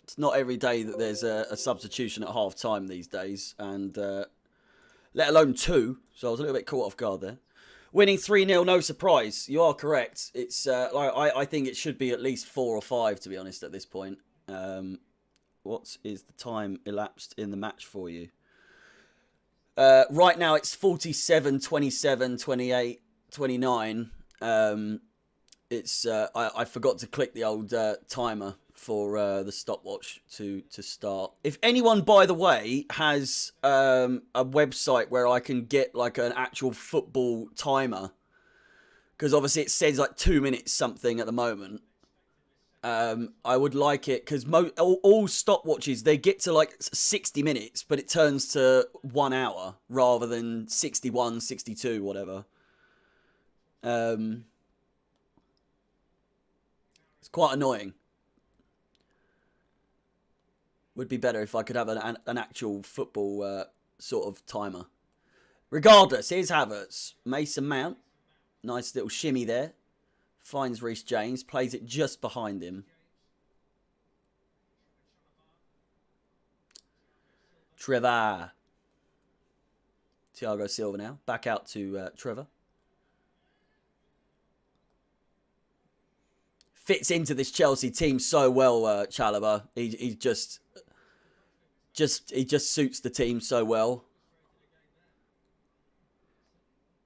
It's not every day that there's a substitution at half time these days, and let alone 2. So I was a little bit caught off guard there. Winning 3-0, no surprise. You are correct. It's I think it should be at least 4 or 5, to be honest, at this point. What is the time elapsed in the match for you? Right now it's 47, 27, 28, 29. I forgot to click the old timer for the stopwatch to start. If anyone, by the way, has a website where I can get like an actual football timer, because obviously it says like 2 minutes something at the moment. I would like it, because all stopwatches, they get to like 60 minutes, but it turns to 1 hour rather than 61, 62, whatever. It's quite annoying. Would be better if I could have an actual football sort of timer. Regardless, here's Havertz. Mason Mount. Nice little shimmy there. Finds Reece James. Plays it just behind him. Trevor. Thiago Silva now. Back out to Trevor. Fits into this Chelsea team so well, Chalobah. He just suits the team so well.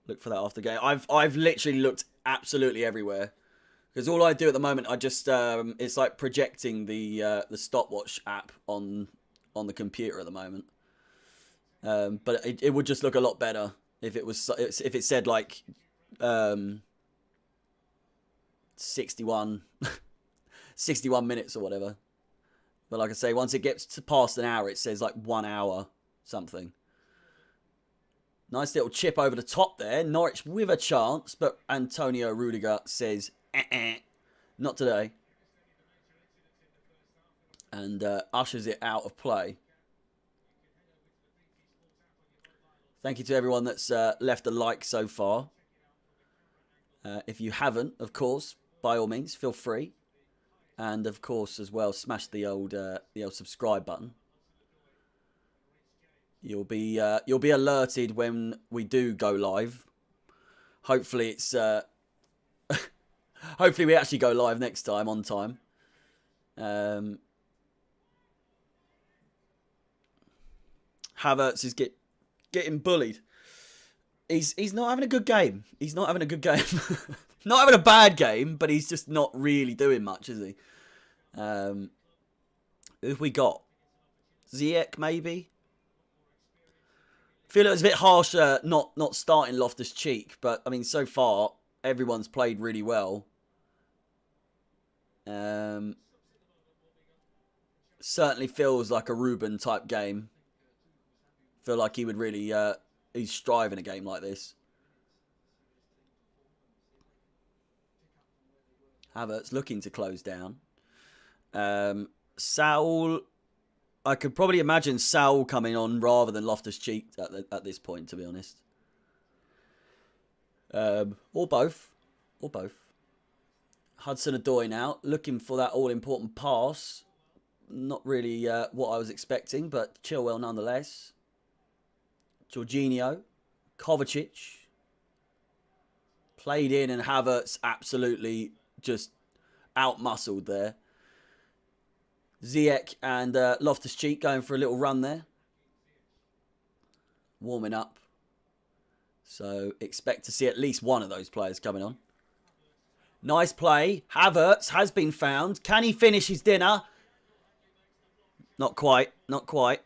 Look for that after game. I've literally looked absolutely everywhere, because all I do at the moment, I just it's like projecting the stopwatch app on the computer at the moment. But it would just look a lot better if it said like 61 minutes or whatever. But like I say, once it gets to past an hour, it says like 1 hour something. Nice little chip over the top there. Norwich with a chance, but Antonio Rudiger says, not today. And ushers it out of play. Thank you to everyone that's left a like so far. If you haven't, of course, by all means, feel free. And of course, as well, smash the old subscribe button. You'll be alerted when we do go live. Hopefully it's hopefully we actually go live next time on time. Havertz is getting bullied. He's not having a good game. He's not having a good game. Not having a bad game, but he's just not really doing much, is he? Who have we got? Ziyech, maybe? I feel it was a bit harsh not starting Loftus-Cheek, but I mean, so far everyone's played really well. Certainly feels like a Ruben type game. Feel like he would really he's striving a game like this. Havertz looking to close down. Saul, I could probably imagine Saul coming on rather than Loftus-Cheek at this point, to be honest. Or both. Or both. Hudson-Odoi now, looking for that all-important pass. Not really what I was expecting, but Chilwell nonetheless. Jorginho. Kovacic. Played in, and Havertz absolutely just out-muscled there. Ziyech and Loftus-Cheek going for a little run there. Warming up. So expect to see at least one of those players coming on. Nice play. Havertz has been found. Can he finish his dinner? Not quite. Not quite.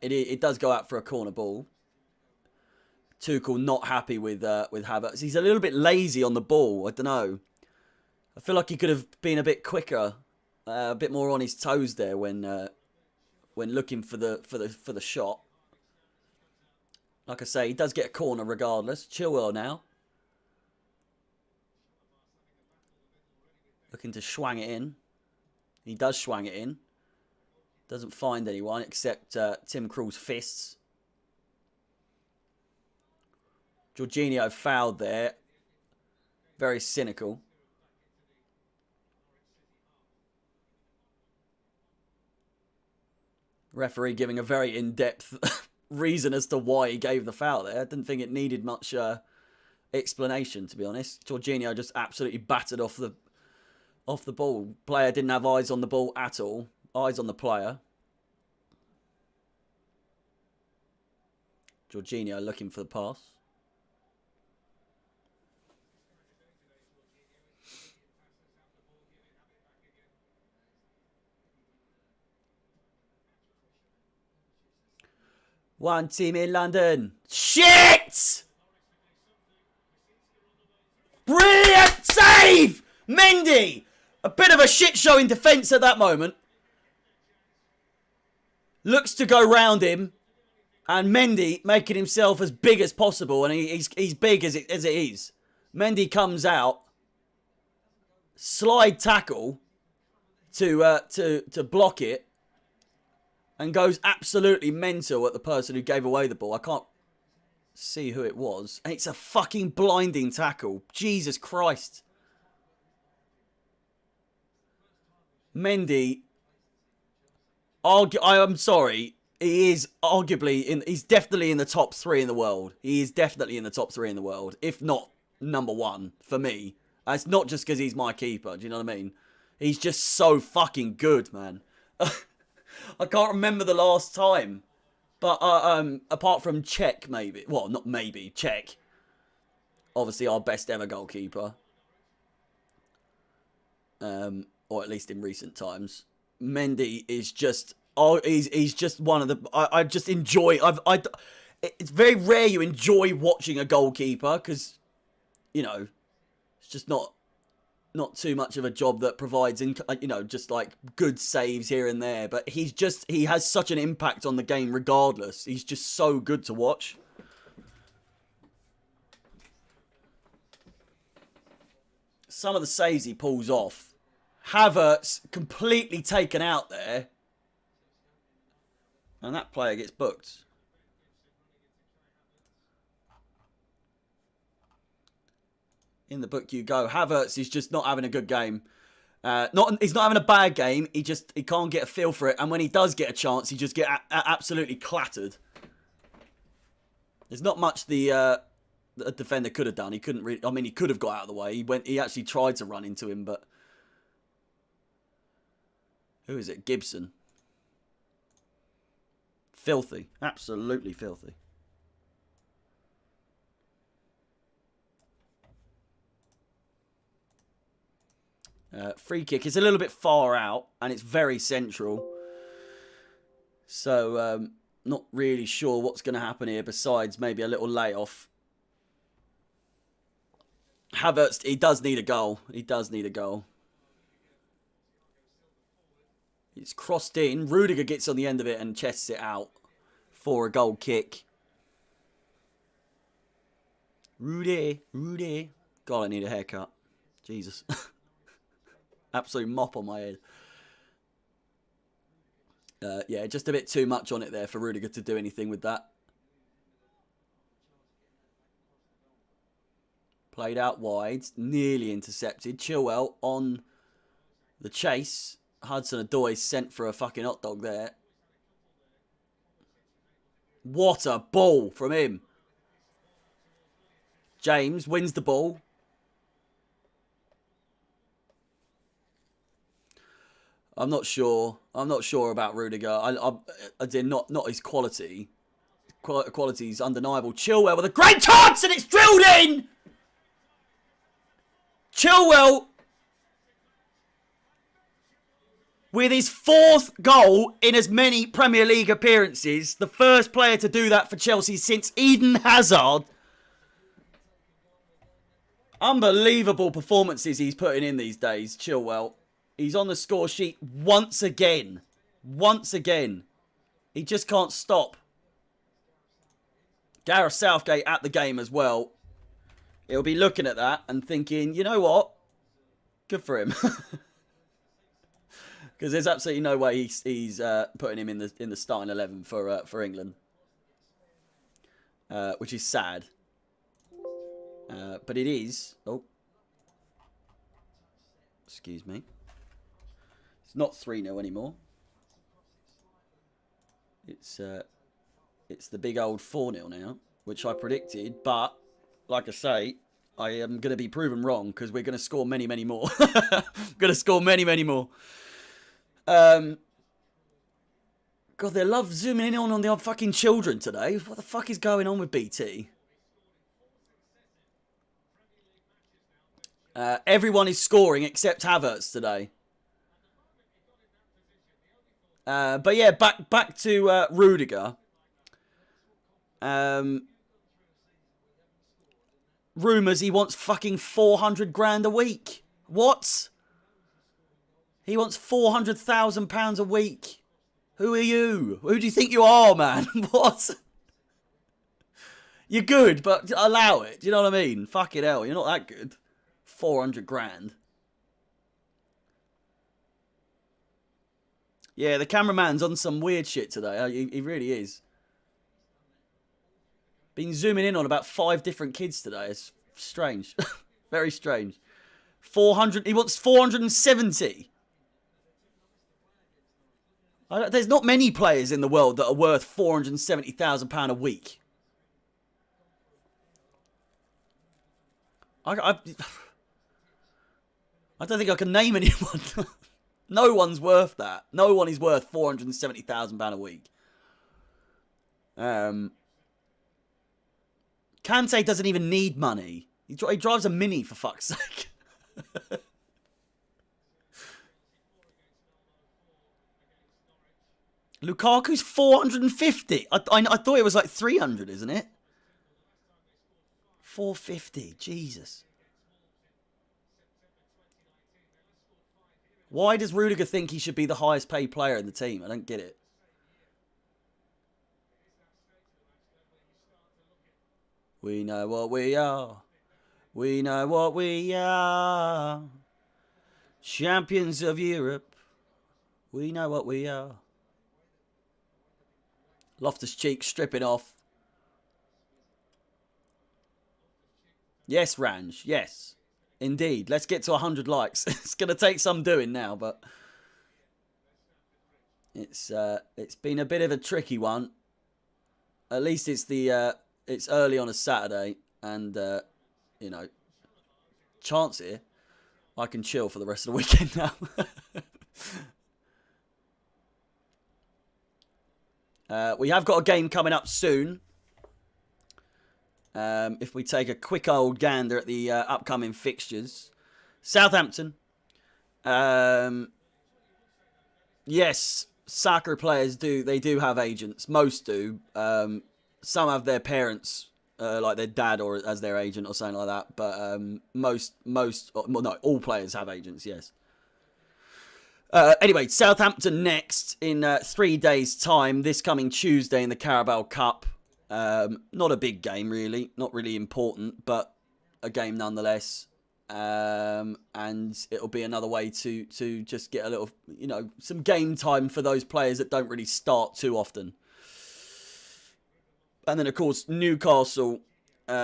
It does go out for a corner ball. Tuchel not happy with Havertz. He's a little bit lazy on the ball. I don't know. I feel like he could have been a bit quicker, a bit more on his toes there when looking for the shot. Like I say, he does get a corner regardless. Chilwell now. Looking to swang it in. He does swang it in. Doesn't find anyone except Tim Krul's fists. Jorginho fouled there. Very cynical. Referee giving a very in-depth reason as to why he gave the foul there. I didn't think it needed much explanation, to be honest. Jorginho just absolutely battered off the ball. Player didn't have eyes on the ball at all. Eyes on the player. Jorginho looking for the pass. One team in London. Shit! Brilliant save! Mendy! A bit of a shit show in defence at that moment. Looks to go round him. And Mendy making himself as big as possible. And he's big as it is. Mendy comes out. Slide tackle to block it. And goes absolutely mental at the person who gave away the ball. I can't see who it was. And it's a fucking blinding tackle. Jesus Christ. Mendy. I'm sorry. He is arguably he's definitely in the top 3 in the world. He is definitely in the top 3 in the world. If not number 1 for me. And it's not just because he's my keeper. Do you know what I mean? He's just so fucking good, man. I can't remember the last time. But apart from Czech, maybe. Well, not maybe. Czech. Obviously our best ever goalkeeper. Or at least in recent times. Mendy is just... Oh, he's just one of the... I just enjoy... it's very rare you enjoy watching a goalkeeper. Because, you know, it's just not too much of a job that provides, you know, just like good saves here and there. But he has such an impact on the game regardless. He's just so good to watch. Some of the saves he pulls off. Havertz completely taken out there. And that player gets booked. In the book you go. Havertz is just not having a good game. He's not having a bad game. He can't get a feel for it. And when he does get a chance, he just get absolutely clattered. There's not much the defender could have done. He couldn't really... I mean, he could have got out of the way. He actually tried to run into him, but... Who is it? Gibson. Filthy. Absolutely filthy. Free kick is a little bit far out and it's very central. So, not really sure what's going to happen here besides maybe a little layoff. Havertz, he does need a goal. He does need a goal. It's crossed in. Rudiger gets on the end of it and chests it out for a goal kick. Rudy. God, I need a haircut. Jesus. Absolute mop on my head. Yeah, just a bit too much on it there for Rudiger to do anything with that. Played out wide. Nearly intercepted. Chilwell on the chase. Hudson-Odoi sent for a fucking hot dog there. What a ball from him. James wins the ball. I'm not sure. I'm not sure about Rudiger. I did not his quality. Quality is undeniable. Chilwell with a great chance and it's drilled in. Chilwell with his 4th goal in as many Premier League appearances. The first player to do that for Chelsea since Eden Hazard. Unbelievable performances he's putting in these days, Chilwell. He's on the score sheet once again. Once again. He just can't stop. Gareth Southgate at the game as well. He'll be looking at that and thinking, you know what? Good for him. Because there's absolutely no way he's putting him in the starting 11 for England. Which is sad. But it is... Oh. Excuse me. It's not 3-0 anymore. It's the big old 4-0 now, which I predicted. But like I say, I am going to be proven wrong because we're going to score many, many more. Going to score many, many more. God, they love zooming in on the fucking children today. What the fuck is going on with BT? Everyone is scoring except Havertz today. But yeah, back to Rudiger. Rumours he wants fucking 400 grand a week. What? He wants £400,000 a week. Who are you? Who do you think you are, man? What? You're good, but allow it. Do you know what I mean? Fucking hell, you're not that good. 400 grand. Yeah, the cameraman's on some weird shit today. He really is. Been zooming in on about 5 different kids today. It's strange. Very strange. 400. He wants 470. There's not many players in the world that are worth £470,000 a week. I don't think I can name anyone. No one's worth that. No one is worth £470,000 a week. Kante doesn't even need money. He drives a Mini, for fuck's sake. Lukaku's 450. I thought it was like 300, isn't it? 450. Jesus. Why does Rudiger think he should be the highest paid player in the team? I don't get it. We know what we are. We know what we are. Champions of Europe. We know what we are. Loftus-Cheek stripping off. Yes, Ranj. Yes. Indeed. Let's get to 100 likes. It's going to take some doing now, but it's been a bit of a tricky one. At least it's it's early on a Saturday, and you know, chance here I can chill for the rest of the weekend now. We have got a game coming up soon. If we take a quick old gander at the upcoming fixtures. Southampton. Yes, soccer players do have agents. Most do. Some have their parents, like their dad or as their agent or something like that. But all players have agents, yes. Anyway, Southampton next in 3 days' time, this coming Tuesday in the Carabao Cup. Not a big game, really. Not really important, but a game nonetheless. And it'll be another way to just get a little, some game time for those players that don't really start too often. And then, of course, Newcastle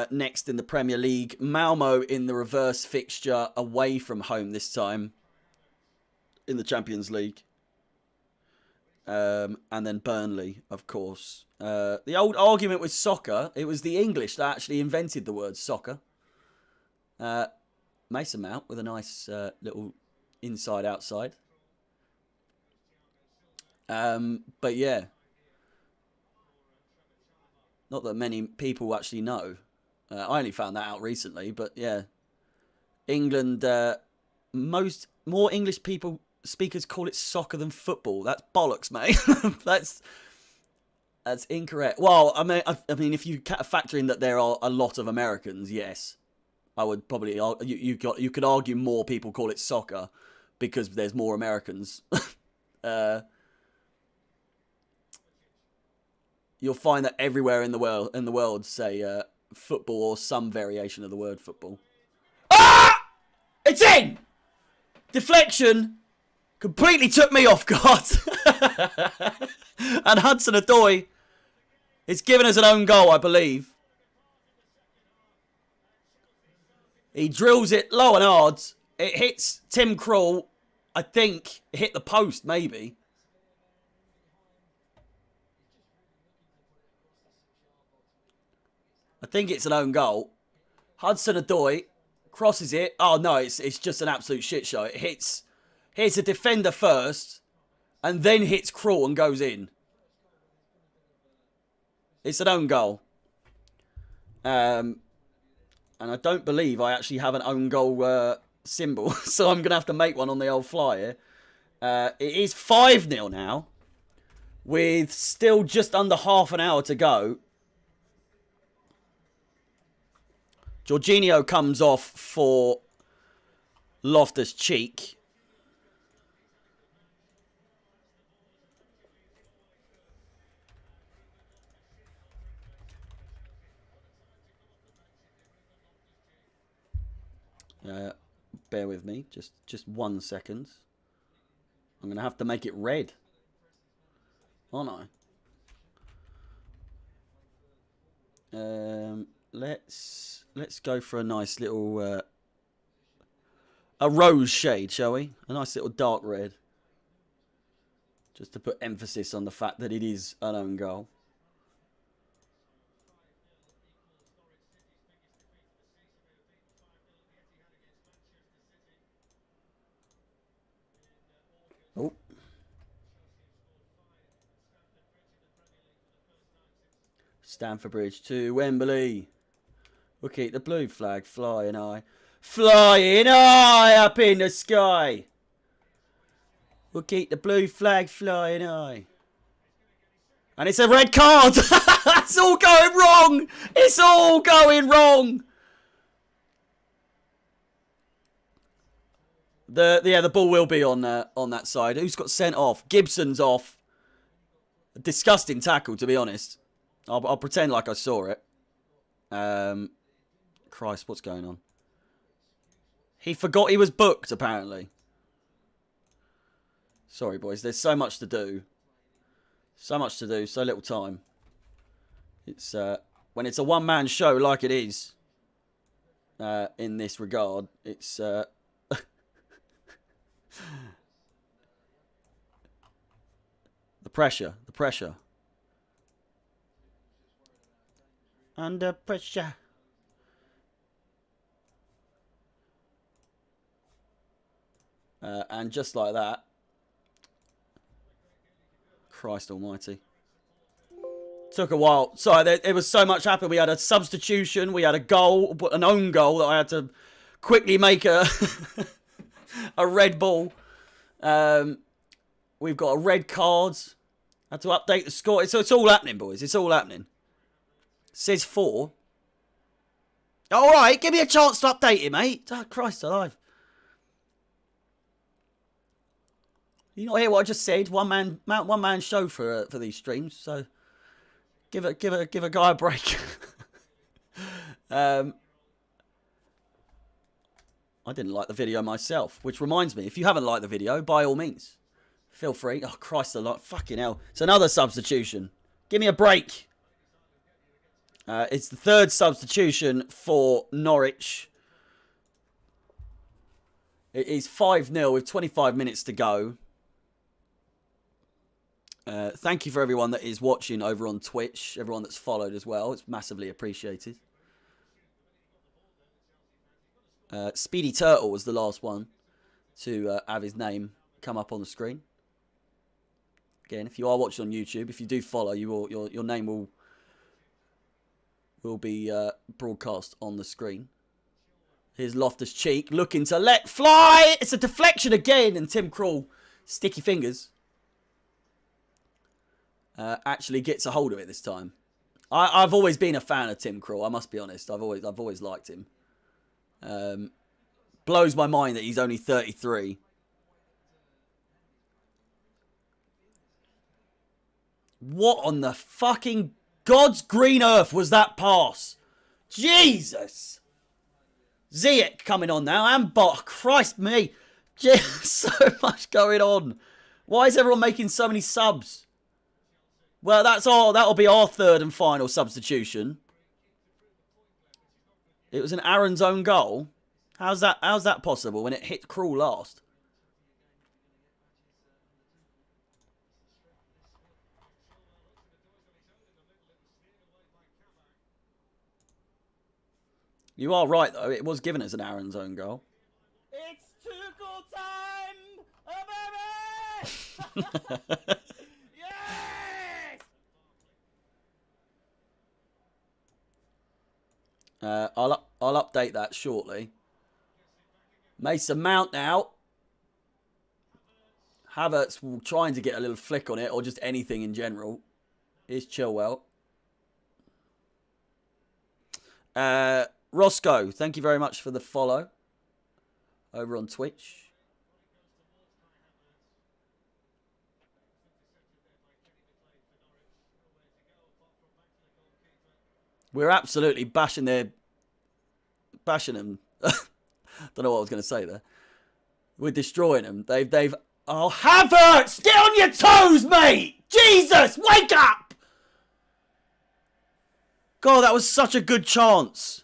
next in the Premier League. Malmo in the reverse fixture away from home this time in the Champions League. And then Burnley, of course. The old argument with soccer, it was the English that actually invented the word soccer. Mason Mount with a nice little inside-outside. But yeah. Not that many people actually know. I only found that out recently, but yeah. England, more English speakers call it soccer than football. That's bollocks, mate. That's incorrect. Well, I mean, if you factor in that there are a lot of Americans, yes, I would probably you could argue more people call it soccer because there's more Americans. You'll find that everywhere in the world say football or some variation of the word football. Ah! It's in! Deflection completely took me off guard. And Hudson-Odoi is giving us an own goal, I believe. He drills it low and hard. It hits Tim Krul. I think it hit the post, maybe. I think it's an own goal. Hudson-Odoi crosses it. Oh, no, it's just an absolute shit show. It hits a defender first and then hits Krul and goes in. It's an own goal. And I don't believe I actually have an own goal symbol. So I'm going to have to make one on the old fly here. It is 5-0 now. With still just under half an hour to go. Jorginho comes off for Loftus-Cheek. Bear with me, just 1 second. I'm going to have to make it red. Aren't I? Let's go for a nice little a rose shade, shall we? A nice little dark red. Just to put emphasis on the fact that it is an own goal. Oh. Stamford Bridge to Wembley. We'll keep the blue flag flying high. Flying high up in the sky. We'll keep the blue flag flying high. And it's a red card. It's all going wrong. It's all going wrong. The ball will be on that side. Who's got sent off? Gibson's off. A disgusting tackle, to be honest. I'll pretend like I saw it. Christ, what's going on? He forgot he was booked, apparently. Sorry, boys. There's so much to do. So much to do. So little time. It's when it's a one-man show like it is. In this regard, it's the pressure. The pressure. Under pressure. And just like that. Christ almighty. Took a while. Sorry, there was so much happened. We had a substitution. We had a goal, an own goal that I had to quickly make a red ball. We've got a red card. Had to update the score. So it's all happening, boys. It's all happening. Says 4. All right, give me a chance to update it, mate. Oh, Christ alive. You not hear what I just said? One man show for these streams. So give a guy a break. I didn't like the video myself, which reminds me, if you haven't liked the video, by all means, feel free. Oh Christ alive, fucking hell! It's another substitution. Give me a break. It's the third substitution for Norwich. It is 5-0 with 25 minutes to go. Thank you for everyone that is watching over on Twitch. Everyone that's followed as well. It's massively appreciated. Speedy Turtle was the last one to have his name come up on the screen. Again, if you are watching on YouTube, if you do follow, your name will be broadcast on the screen. Here's Loftus-Cheek looking to let fly. It's a deflection again, and Tim Krul, sticky fingers, actually gets a hold of it this time. I've always been a fan of Tim Krul. I must be honest. I've always liked him. Blows my mind that he's only 33. What on the fucking God's green earth was that pass? Jesus! Ziyech coming on now, and Bot. Christ me. So much going on. Why is everyone making so many subs? Well, that's all. That'll be our third and final substitution. It was an Aaron's own goal. How's that possible when it hit Krul last? You are right, though. It was given as an Aaron's own goal. It's Tuchel time, baby! Yes! I'll update that shortly. Mason Mount now. Havertz will trying to get a little flick on it, or just anything in general. Is Chilwell. Roscoe, thank you very much for the follow over on Twitch. We're absolutely bashing them. Don't know what I was going to say there. We're destroying them. They've. Oh, Havertz, get on your toes, mate! Jesus, wake up! God, that was such a good chance.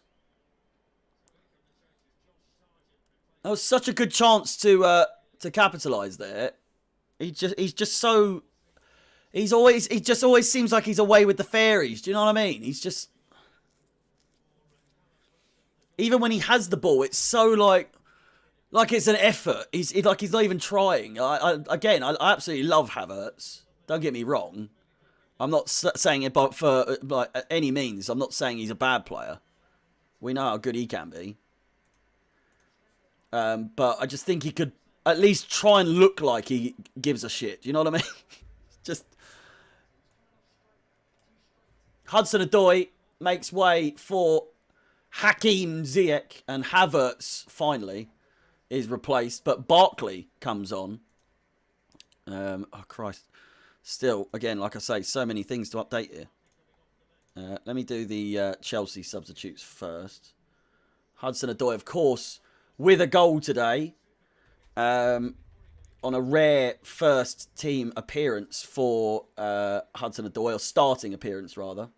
That was such a good chance to capitalise there. He just always seems like he's away with the fairies. Do you know what I mean? He's just, even when he has the ball, it's so like it's an effort. He's not even trying. I absolutely love Havertz. Don't get me wrong. I'm not saying it for like any means. I'm not saying he's a bad player. We know how good he can be. But I just think he could at least try and look like he gives a shit. Do you know what I mean? Just Hudson-Odoi makes way for Hakim Ziyech, and Havertz finally is replaced. But Barkley comes on. Oh Christ! Still, again, like I say, so many things to update here. Let me do the Chelsea substitutes first. Hudson-Odoi, of course, with a goal today. On a rare first team appearance for Hudson-Odoi, or starting appearance rather.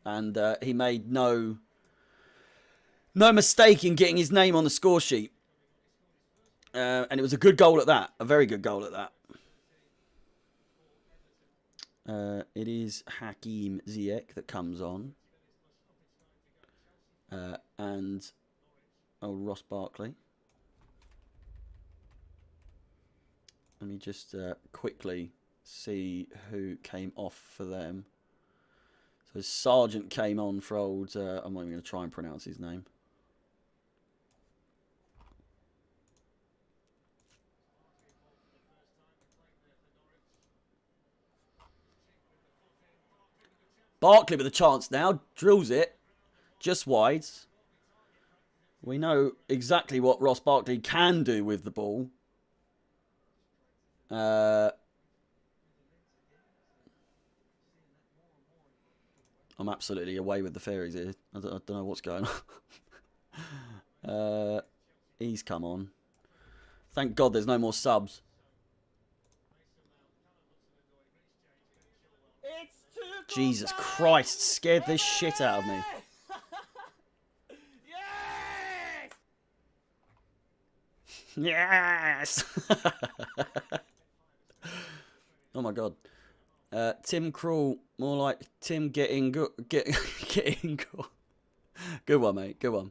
And he made no mistake in getting his name on the score sheet. And it was a good goal at that. A very good goal at that. It is Hakim Ziyech that comes on. And Ross Barkley. Let me just quickly see who came off for them. So Sargent came on for old... I'm not even going to try and pronounce his name. Barkley with a chance now. Drills it. Just wide. We know exactly what Ross Barkley can do with the ball. I'm absolutely away with the fairies here. I don't know what's going on. He's come on. Thank God there's no more subs. Jesus Christ, scared this shit out of me. Yes! Oh my God. Tim Krul, more like Tim getting good. Getting good. Good one, mate. Good one.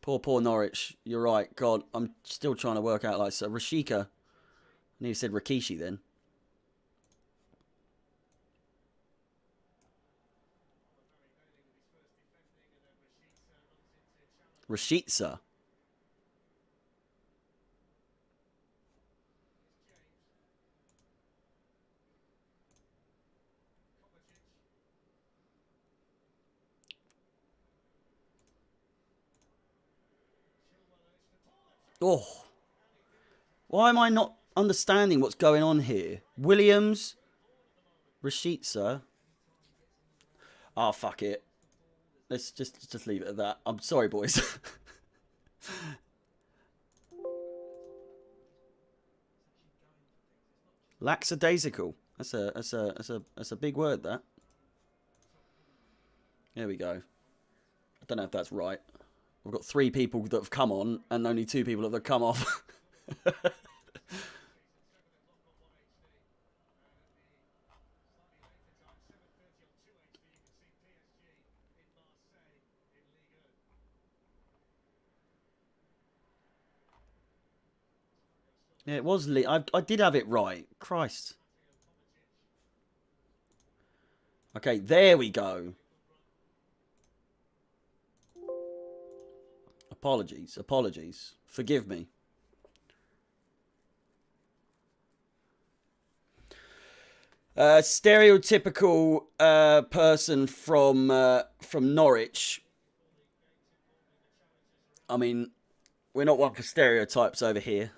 Poor Norwich. You're right. God, I'm still trying to work out like so. Rashika. I knew you said Rikishi then. Rashitsa. Oh. Why am I not understanding what's going on here? Williams. Rashitsa. Oh, fuck it. Let's just leave it at that. I'm sorry, boys. Lackadaisical. That's a big word, that. There we go. I don't know if that's right. We've got 3 people that have come on and only 2 people that have come off. Yeah, it was Lee. I did have it right. Christ. Okay, there we go. Apologies. Apologies. Forgive me. Stereotypical person from Norwich. I mean, we're not one for stereotypes over here.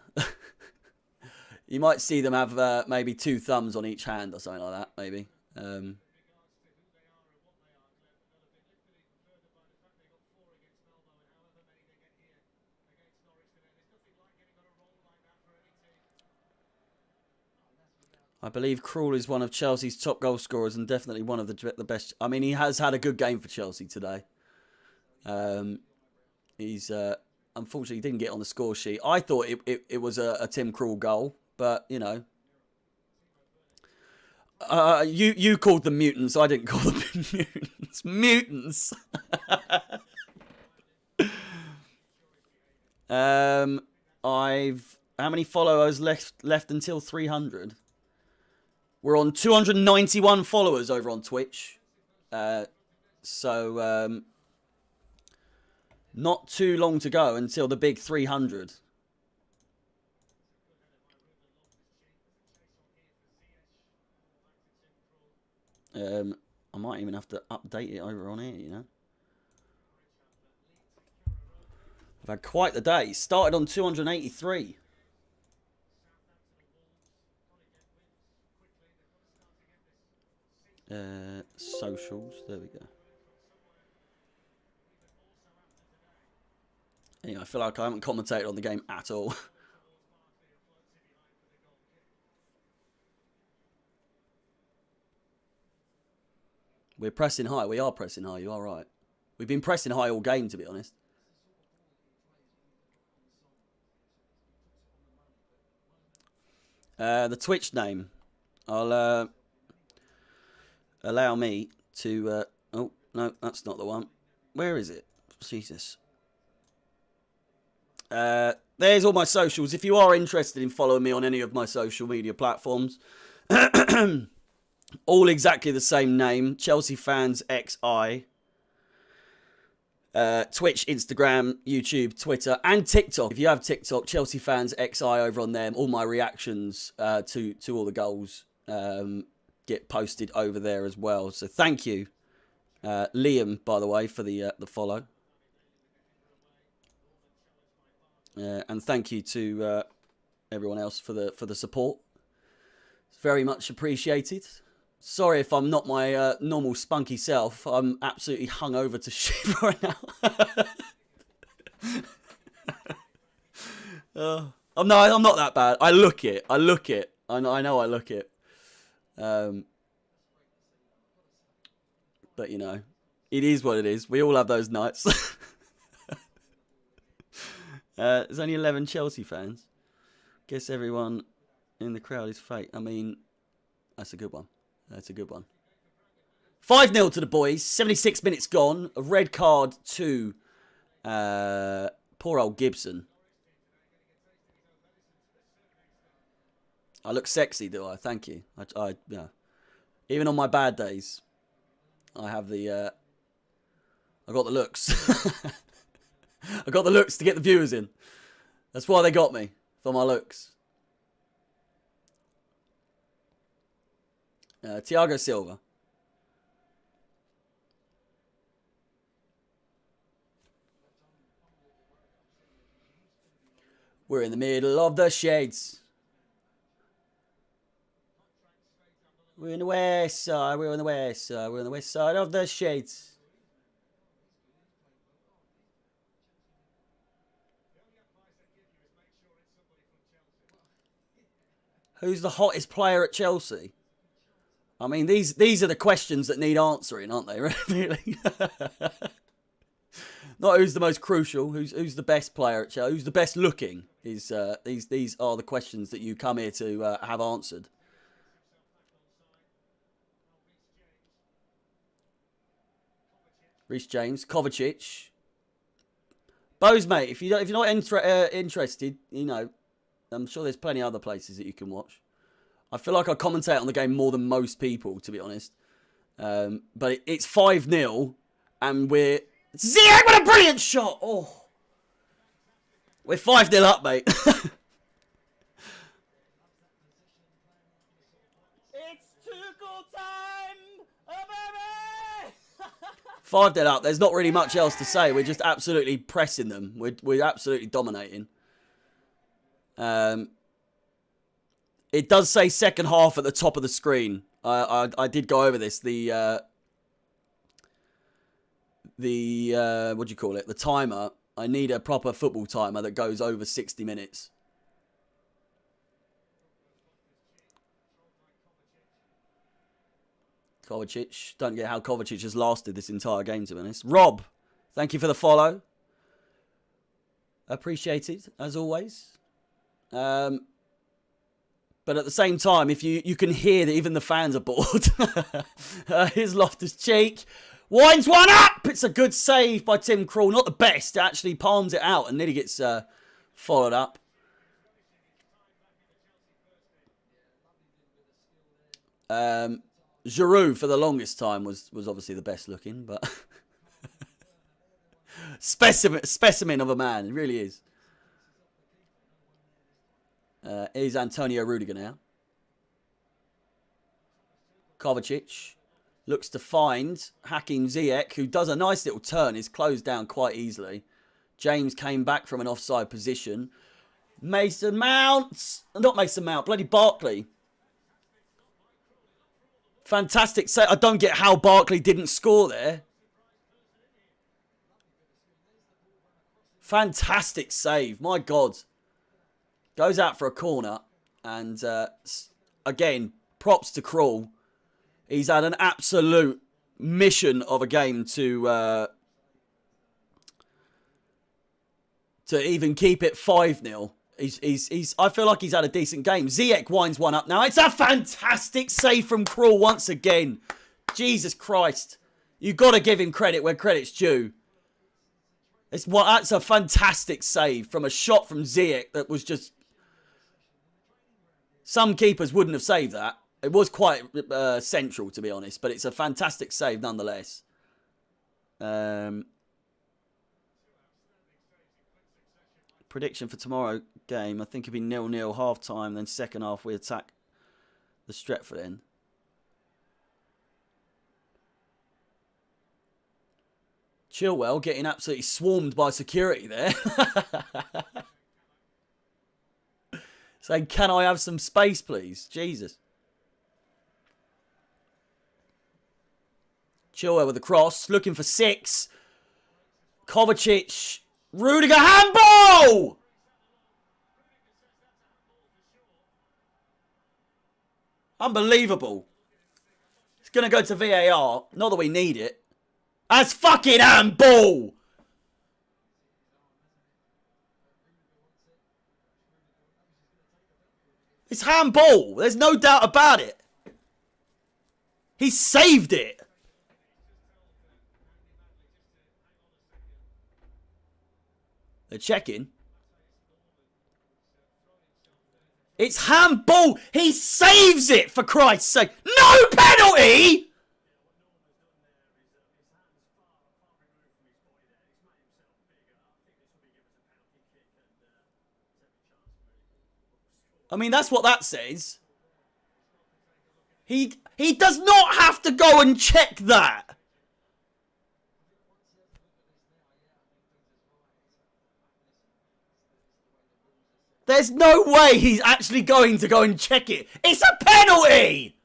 You might see them have maybe 2 thumbs on each hand or something like that, maybe. I believe Krul is one of Chelsea's top goal scorers and definitely one of the best. I mean, he has had a good game for Chelsea today. He's unfortunately didn't get on the score sheet. I thought it was a Tim Krul goal, but you know, you called them mutants. I didn't call them mutants. Mutants. How many followers left until 300? We're on 291 followers over on Twitch. So not too long to go until the big 300. I might even have to update it over on here, you know. I've had quite the day. Started on 283. Socials, there we go. Anyway, I feel like I haven't commentated on the game at all. We're pressing high. We are pressing high. You are right. We've been pressing high all game, to be honest. The Twitch name. I'll allow me to... oh, no, that's not the one. Where is it? Jesus. There's all my socials. If you are interested in following me on any of my social media platforms, all exactly the same name, Chelsea Fans XI. Twitch, Instagram, YouTube, Twitter, and TikTok. If you have TikTok, Chelsea Fans XI over on them. All my reactions to all the goals get posted over there as well. So thank you, Liam, by the way, for the follow. And thank you to everyone else for the support. It's very much appreciated. Sorry if I'm not my normal spunky self. I'm absolutely hungover to shit right now. I'm not that bad. I look it. I know I look it. But you know, it is what it is. We all have those nights. There's only 11 Chelsea fans. Guess everyone in the crowd is fake. I mean, that's a good one. That's a good one. 5-0 to the boys. 76 minutes gone. A red card to poor old Gibson. I look sexy, do I? Thank you. Yeah. Even on my bad days, I have the... I got the looks. I got the looks to get the viewers in. That's why they got me, for my looks. Thiago Silva. We're in the middle of the shades. We're in the west side. We're on the west side. We're on the west side of the shades. Who's the hottest player at Chelsea? I mean, these are the questions that need answering, aren't they? Really? Not who's the most crucial. Who's the best player at Chelsea? Who's the best looking? These are the questions that you come here to have answered. Reece James, Kovacic, Bose, mate. If you're not interested, you know, I'm sure there's plenty of other places that you can watch. I feel like I commentate on the game more than most people, to be honest. But it's 5-0, and we're... Ziyech with a brilliant shot! Oh. We're 5-0 up, mate. It's too good time, baby! 5-0 up. There's not really much else to say. We're just absolutely pressing them. We're absolutely dominating. It does say second half at the top of the screen. I did go over this. The what do you call it? The timer. I need a proper football timer that goes over 60 minutes. Kovacic. Don't get how Kovacic has lasted this entire game, to be honest. Rob, thank you for the follow. Appreciated, as always. But at the same time, if you can hear that even the fans are bored. Here's Loftus-Cheek. Winds one up! It's a good save by Tim Krul. Not the best. It actually palms it out and nearly gets followed up. Giroud, for the longest time, was obviously the best looking. But specimen of a man. It really is. Here's Antonio Rudiger now. Kovacic looks to find Hakim Ziyech, who does a nice little turn. Is closed down quite easily. James came back from an offside position. Mason Mount. Not Mason Mount. Bloody Barkley. Fantastic save. I don't get how Barkley didn't score there. Fantastic save. My God. Goes out for a corner. And again, props to Krul. He's had an absolute mission of a game to even keep it 5-0. I feel like he's had a decent game. Ziyech winds one up now. It's a fantastic save from Krul once again. Jesus Christ. You've got to give him credit where credit's due. That's a fantastic save from a shot from Ziyech that was just... Some keepers wouldn't have saved that. It was quite central, to be honest, but it's a fantastic save nonetheless. Prediction for tomorrow game, I think it'll be 0-0 half time, then second half we attack the Stretford end. Chilwell getting absolutely swarmed by security there. Saying, can I have some space, please? Jesus. Chilwell with the cross, looking for 6. Kovacic, Rudiger, handball! Unbelievable. It's going to go to VAR. Not that we need it. As fucking handball! It's handball. There's no doubt about it. He saved it. They're checking. It's handball. He saves it, for Christ's sake. No penalty! I mean, that's what that says. He does not have to go and check that. There's no way he's actually going to go and check it. It's a penalty!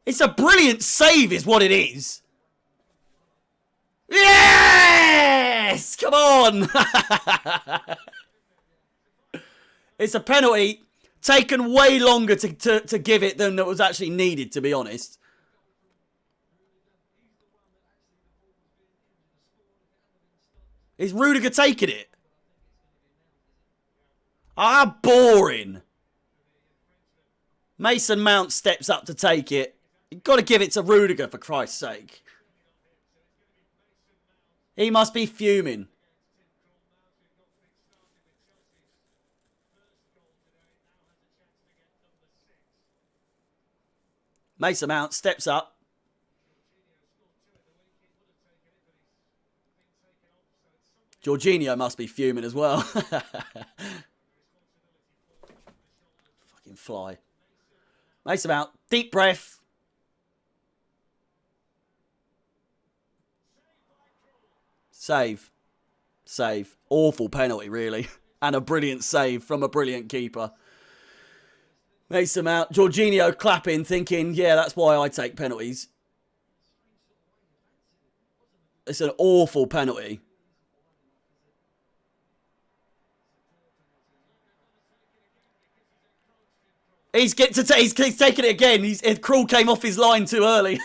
It's a brilliant save is what it is. Yes! Come on! It's a penalty taken way longer to give it than it was actually needed, to be honest. Is Rudiger taking it? Ah, boring. Mason Mount steps up to take it. You've got to give it to Rudiger, for Christ's sake. He must be fuming. Mason Mount steps up. Jorginho must be fuming as well. Fucking fly. Mason Mount, deep breath. Save. Save. Awful penalty, really. And a brilliant save from a brilliant keeper. Mason Mount, Jorginho clapping, thinking, yeah, that's why I take penalties. It's an awful penalty. He's taking it again. Krul came off his line too early.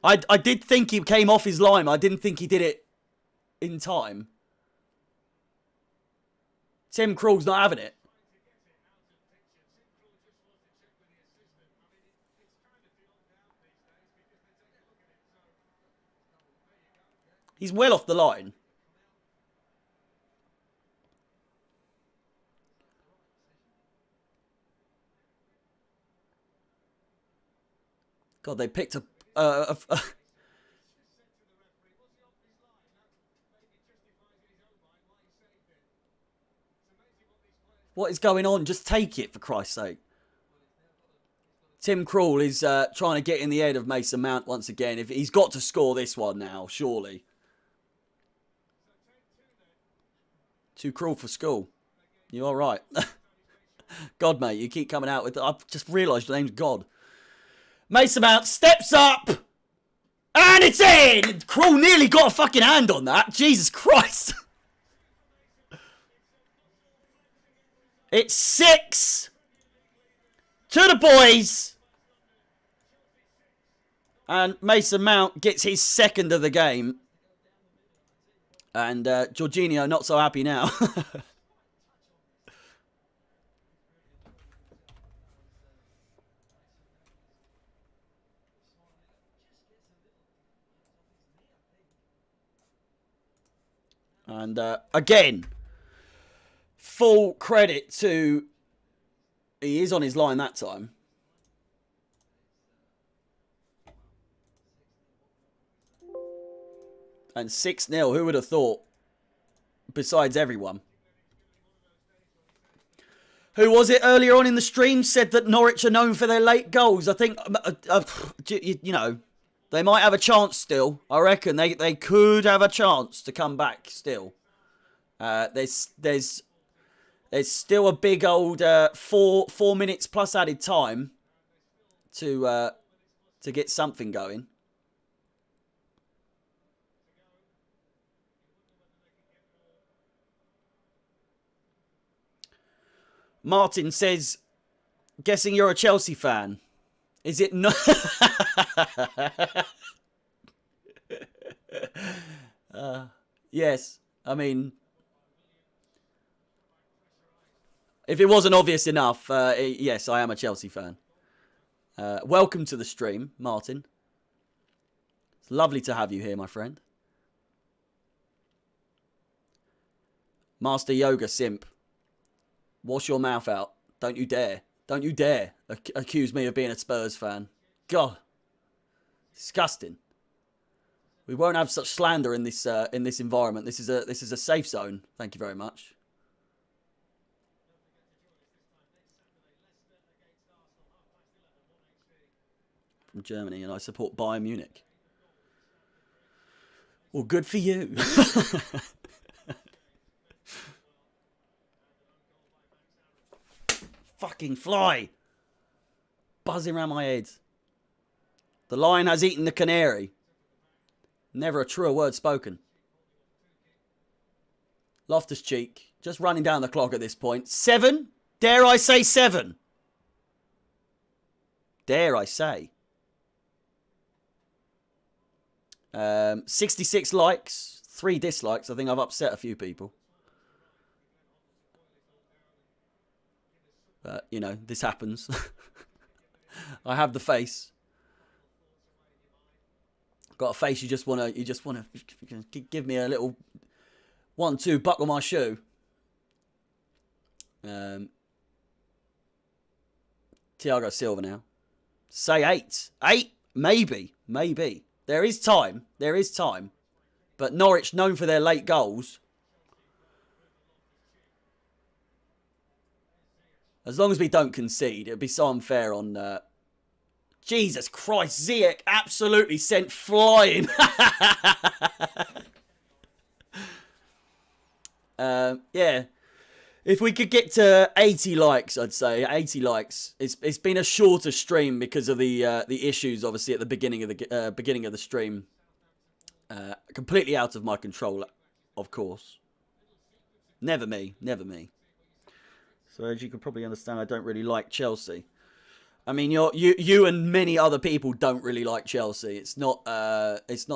I did think he came off his line. I didn't think he did it in time. Tim Krul's not having it. He's well off the line. God, they picked a what is going on? Just take it, for Christ's sake. Tim Krul is trying to get in the head of Mason Mount once again. If he's got to score this one now, surely. Too cruel for school. You all right? God, mate, you keep coming out with... I've just realised your name's God. Mason Mount steps up. And it's in! Krul nearly got a fucking hand on that. Jesus Christ. It's 6 to the boys. And Mason Mount gets his second of the game. And Jorginho not so happy now. And again, full credit to... He is on his line that time. And 6-0, who would have thought? Besides everyone. Who was it earlier on in the stream said that Norwich are known for their late goals? I think, you know, they might have a chance still. I reckon they could have a chance to come back still. There's still a big old 4 minutes plus added time to get something going. Martin says, guessing you're a Chelsea fan. Is it not? Yes. I mean, if it wasn't obvious enough, yes, I am a Chelsea fan. Welcome to the stream, Martin. It's lovely to have you here, my friend. Master Yoga Simp. Wash your mouth out. Don't you dare. Don't you dare accuse me of being a Spurs fan. God. Disgusting. We won't have such slander in this environment. This is a safe zone. Thank you very much. From Germany, and I support Bayern Munich. Well, good for you. Fucking fly. Buzzing around my head. The lion has eaten the canary. Never a truer word spoken. Loftus-Cheek. Just running down the clock at this point. 7? Dare I say 7? Dare I say. 66 likes. 3 dislikes. I think I've upset a few people. But, you know, this happens. I have the face. Got a face you just wanna give me a little 1, 2, buckle my shoe. Thiago Silva now. Say 8. 8? Maybe. Maybe. There is time. There is time. But Norwich, known for their late goals. As long as we don't concede, it'd be so unfair on... Jesus Christ, Ziyech absolutely sent flying. Yeah. If we could get to 80 likes, I'd say 80 likes. It's been a shorter stream because of the issues, obviously, at the beginning of the stream. Completely out of my control, of course. Never me. So as you can probably understand, I don't really like Chelsea. I mean, you and many other people don't really like Chelsea. It's not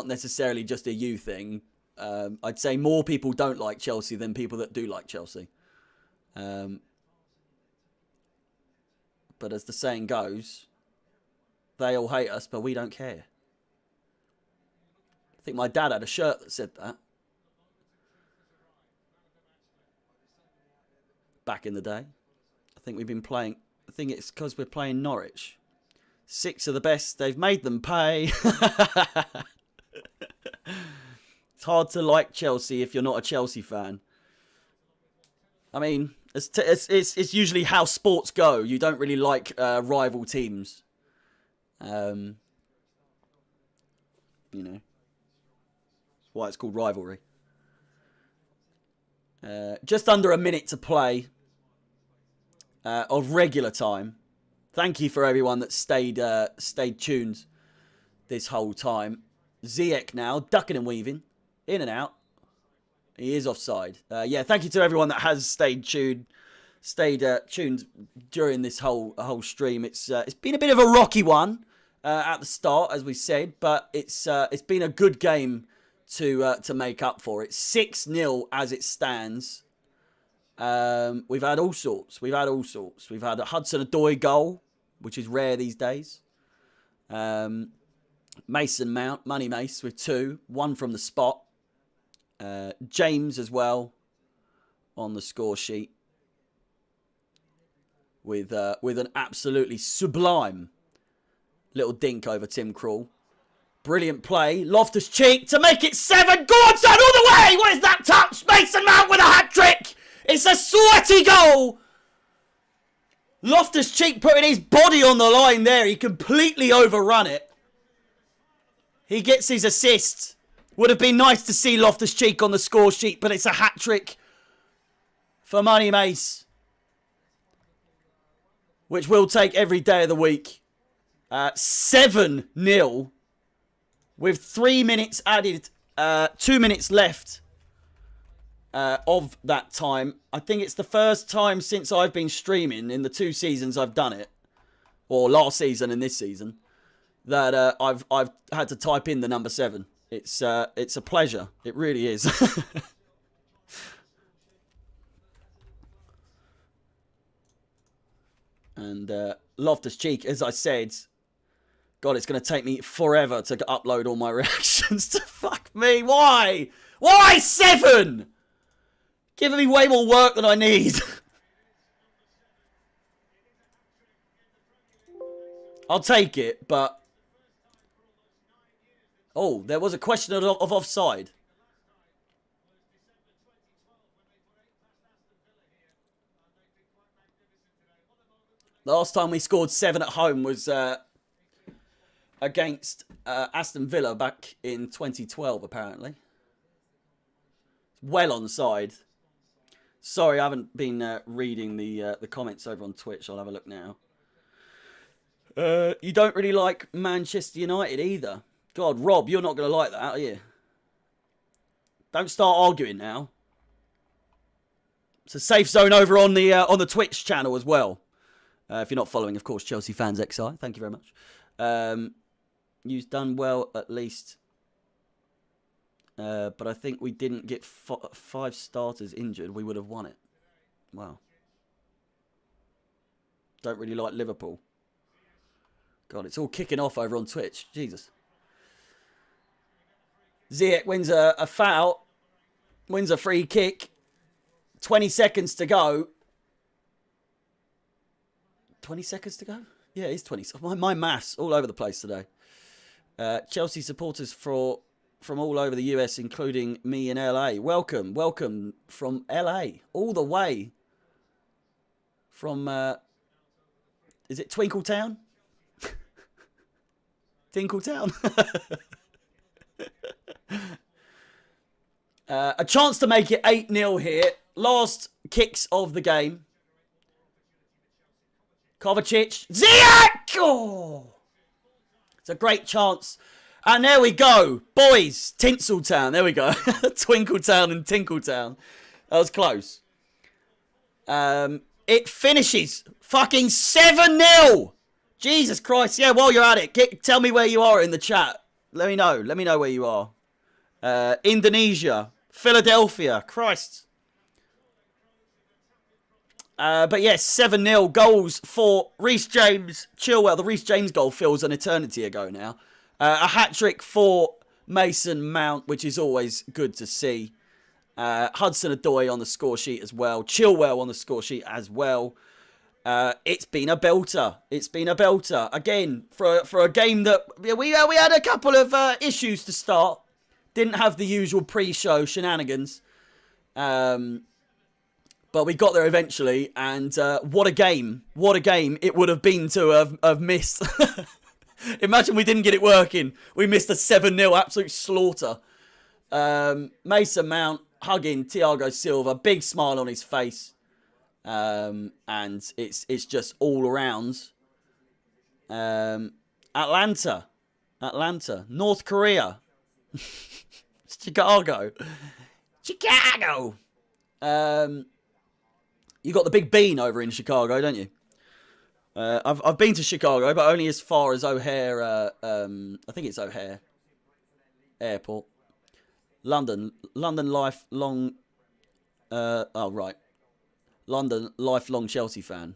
necessarily just a you thing. I'd say more people don't like Chelsea than people that do like Chelsea. But as the saying goes, they all hate us, but we don't care. I think my dad had a shirt that said that. Back in the day. I think we've been playing... I think it's because we're playing Norwich. 6 are the best. They've made them pay. It's hard to like Chelsea if you're not a Chelsea fan. I mean, it's usually how sports go. You don't really like rival teams. You know. That's why it's called rivalry. Just under a minute to play of regular time. Thank you for everyone that stayed tuned this whole time. Ziyech now, ducking and weaving. In and out. He is offside. Yeah, thank you to everyone that has stayed tuned during this whole stream. It's been a bit of a rocky one at the start, as we said, but it's been a good game to make up for it. 6-0 as it stands. We've had all sorts. We've had a Hudson-Odoi goal, which is rare these days. Mason Mount, Money Mace with 2, 1 from the spot. James as well on the score sheet with an absolutely sublime little dink over Tim Krul. Brilliant play. Loftus-Cheek to make it 7. Go on, son, all the way! What is that touch? Mason Mount with a hat-trick! It's a sweaty goal! Loftus-Cheek putting his body on the line there. He completely overrun it. He gets his assist. Would have been nice to see Loftus-Cheek on the score sheet, but it's a hat-trick for Money Mace, which we'll take every day of the week. 7-0 with 3 minutes added, 2 minutes left of that time. I think it's the first time since I've been streaming in the 2 seasons I've done it, or last season and this season, that I've had to type in the number 7. It's a pleasure. It really is. And Loftus-Cheek, as I said, God, it's going to take me forever to upload all my reactions to fuck me. Why? Why 7? Giving me way more work than I need. I'll take it, but... Oh, there was a question of offside. Last time we scored 7 at home was against Aston Villa back in 2012, apparently. Well onside. Sorry, I haven't been reading the comments over on Twitch. I'll have a look now. You don't really like Manchester United either. God, Rob, you're not going to like that, are you? Don't start arguing now. It's a safe zone over on the Twitch channel as well. If you're not following, of course, Chelsea Fans XI. Thank you very much. You've done well, at least. But I think we didn't get 5 starters injured. We would have won it. Wow. Don't really like Liverpool. God, it's all kicking off over on Twitch. Jesus. Ziyech wins a foul. wins a free kick. 20 seconds to go. 20 seconds to go? Yeah, it's 20. My maths all over the place today. Chelsea supporters from all over the US, including me in LA. Welcome from LA. All the way from, is it Twinkletown? Tinkletown? A chance to make it 8-0 here. Last kicks of the game. Kovacic. Ziyech! Oh! It's a great chance. And there we go. Boys, Tinseltown. There we go. Twinkletown and Tinkletown. That was close. It finishes fucking 7-0. Jesus Christ. Yeah, while you're at it, tell me where you are in the chat. Let me know. Let me know where you are. Indonesia. Philadelphia. Christ. But yes, 7-0 goals for Reece James. Chilwell. The Reece James goal feels an eternity ago now. A hat-trick for Mason Mount, which is always good to see. Hudson-Odoi on the score sheet as well. Chilwell on the score sheet as well. It's been a belter. It's been a belter. Again, for a game that we had a couple of issues to start. Didn't have the usual pre-show shenanigans. But we got there eventually. And what a game. What a game it would have been to have missed. Imagine we didn't get it working. We missed a 7-0 absolute slaughter. Mason Mount hugging Thiago Silva. Big smile on his face. And it's just all around. Atlanta. North Korea. Chicago. You got the Big Bean over in Chicago, don't you? I've been to Chicago, but only as far as O'Hare. I think it's O'Hare Airport. London lifelong. London lifelong Chelsea fan.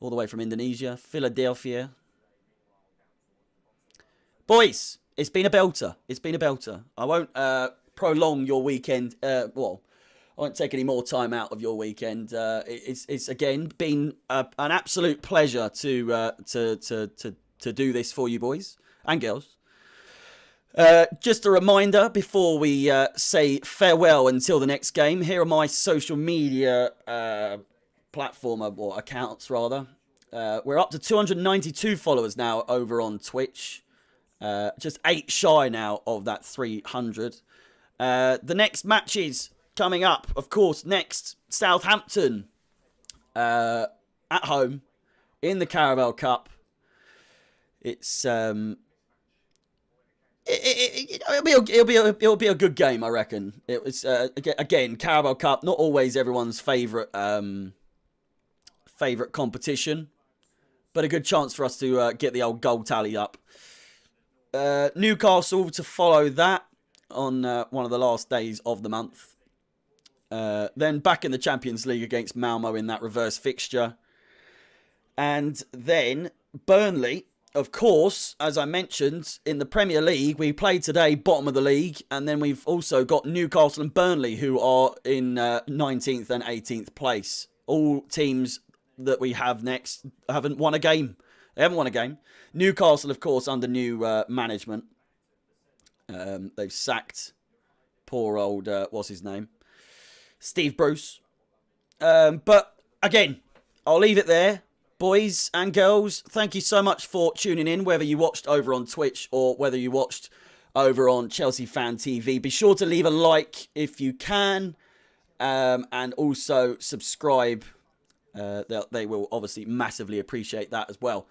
All the way from Indonesia, Philadelphia. Boys, it's been a belter. It's been a belter. I won't prolong your weekend. I won't take any more time out of your weekend. It's again been an absolute pleasure to do this for you boys and girls. Just a reminder before we say farewell until the next game. Here are my social media or accounts rather. We're up to 292 followers now over on Twitch. Just 8 shy now of that 300. The next matches coming up, of course, next, Southampton at home in the Carabao Cup. It's it'll be a good game, I reckon. It was again Carabao Cup, not always everyone's favourite competition, but a good chance for us to get the old goal tally up. Newcastle to follow that on one of the last days of the month. Then back in the Champions League against Malmo in that reverse fixture. And then Burnley, of course, as I mentioned, in the Premier League, we played today bottom of the league. And then we've also got Newcastle and Burnley, who are in 19th and 18th place. All teams that we have next haven't won a game. They haven't won a game. Newcastle, of course, under new management. They've sacked poor old, what's his name? Steve Bruce. But again, I'll leave it there. Boys and girls, thank you so much for tuning in, whether you watched over on Twitch or whether you watched over on Chelsea Fan TV. Be sure to leave a like if you can, and also subscribe. They will obviously massively appreciate that as well.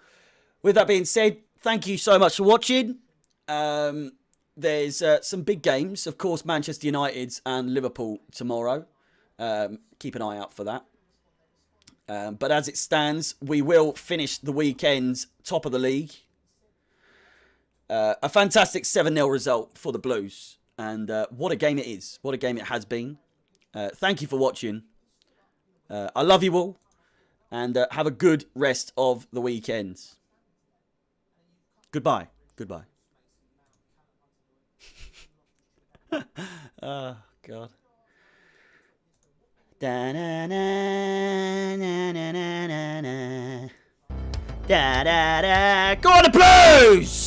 With that being said, thank you so much for watching. There's some big games, of course, Manchester United and Liverpool tomorrow. Keep an eye out for that. But as it stands, we will finish the weekend top of the league. A fantastic 7-0 result for the Blues. And what a game it is. What a game it has been. Thank you for watching. I love you all. And have a good rest of the weekend. Goodbye. Goodbye. God. Da na na na na na na na. Da da da. Go on the Blues!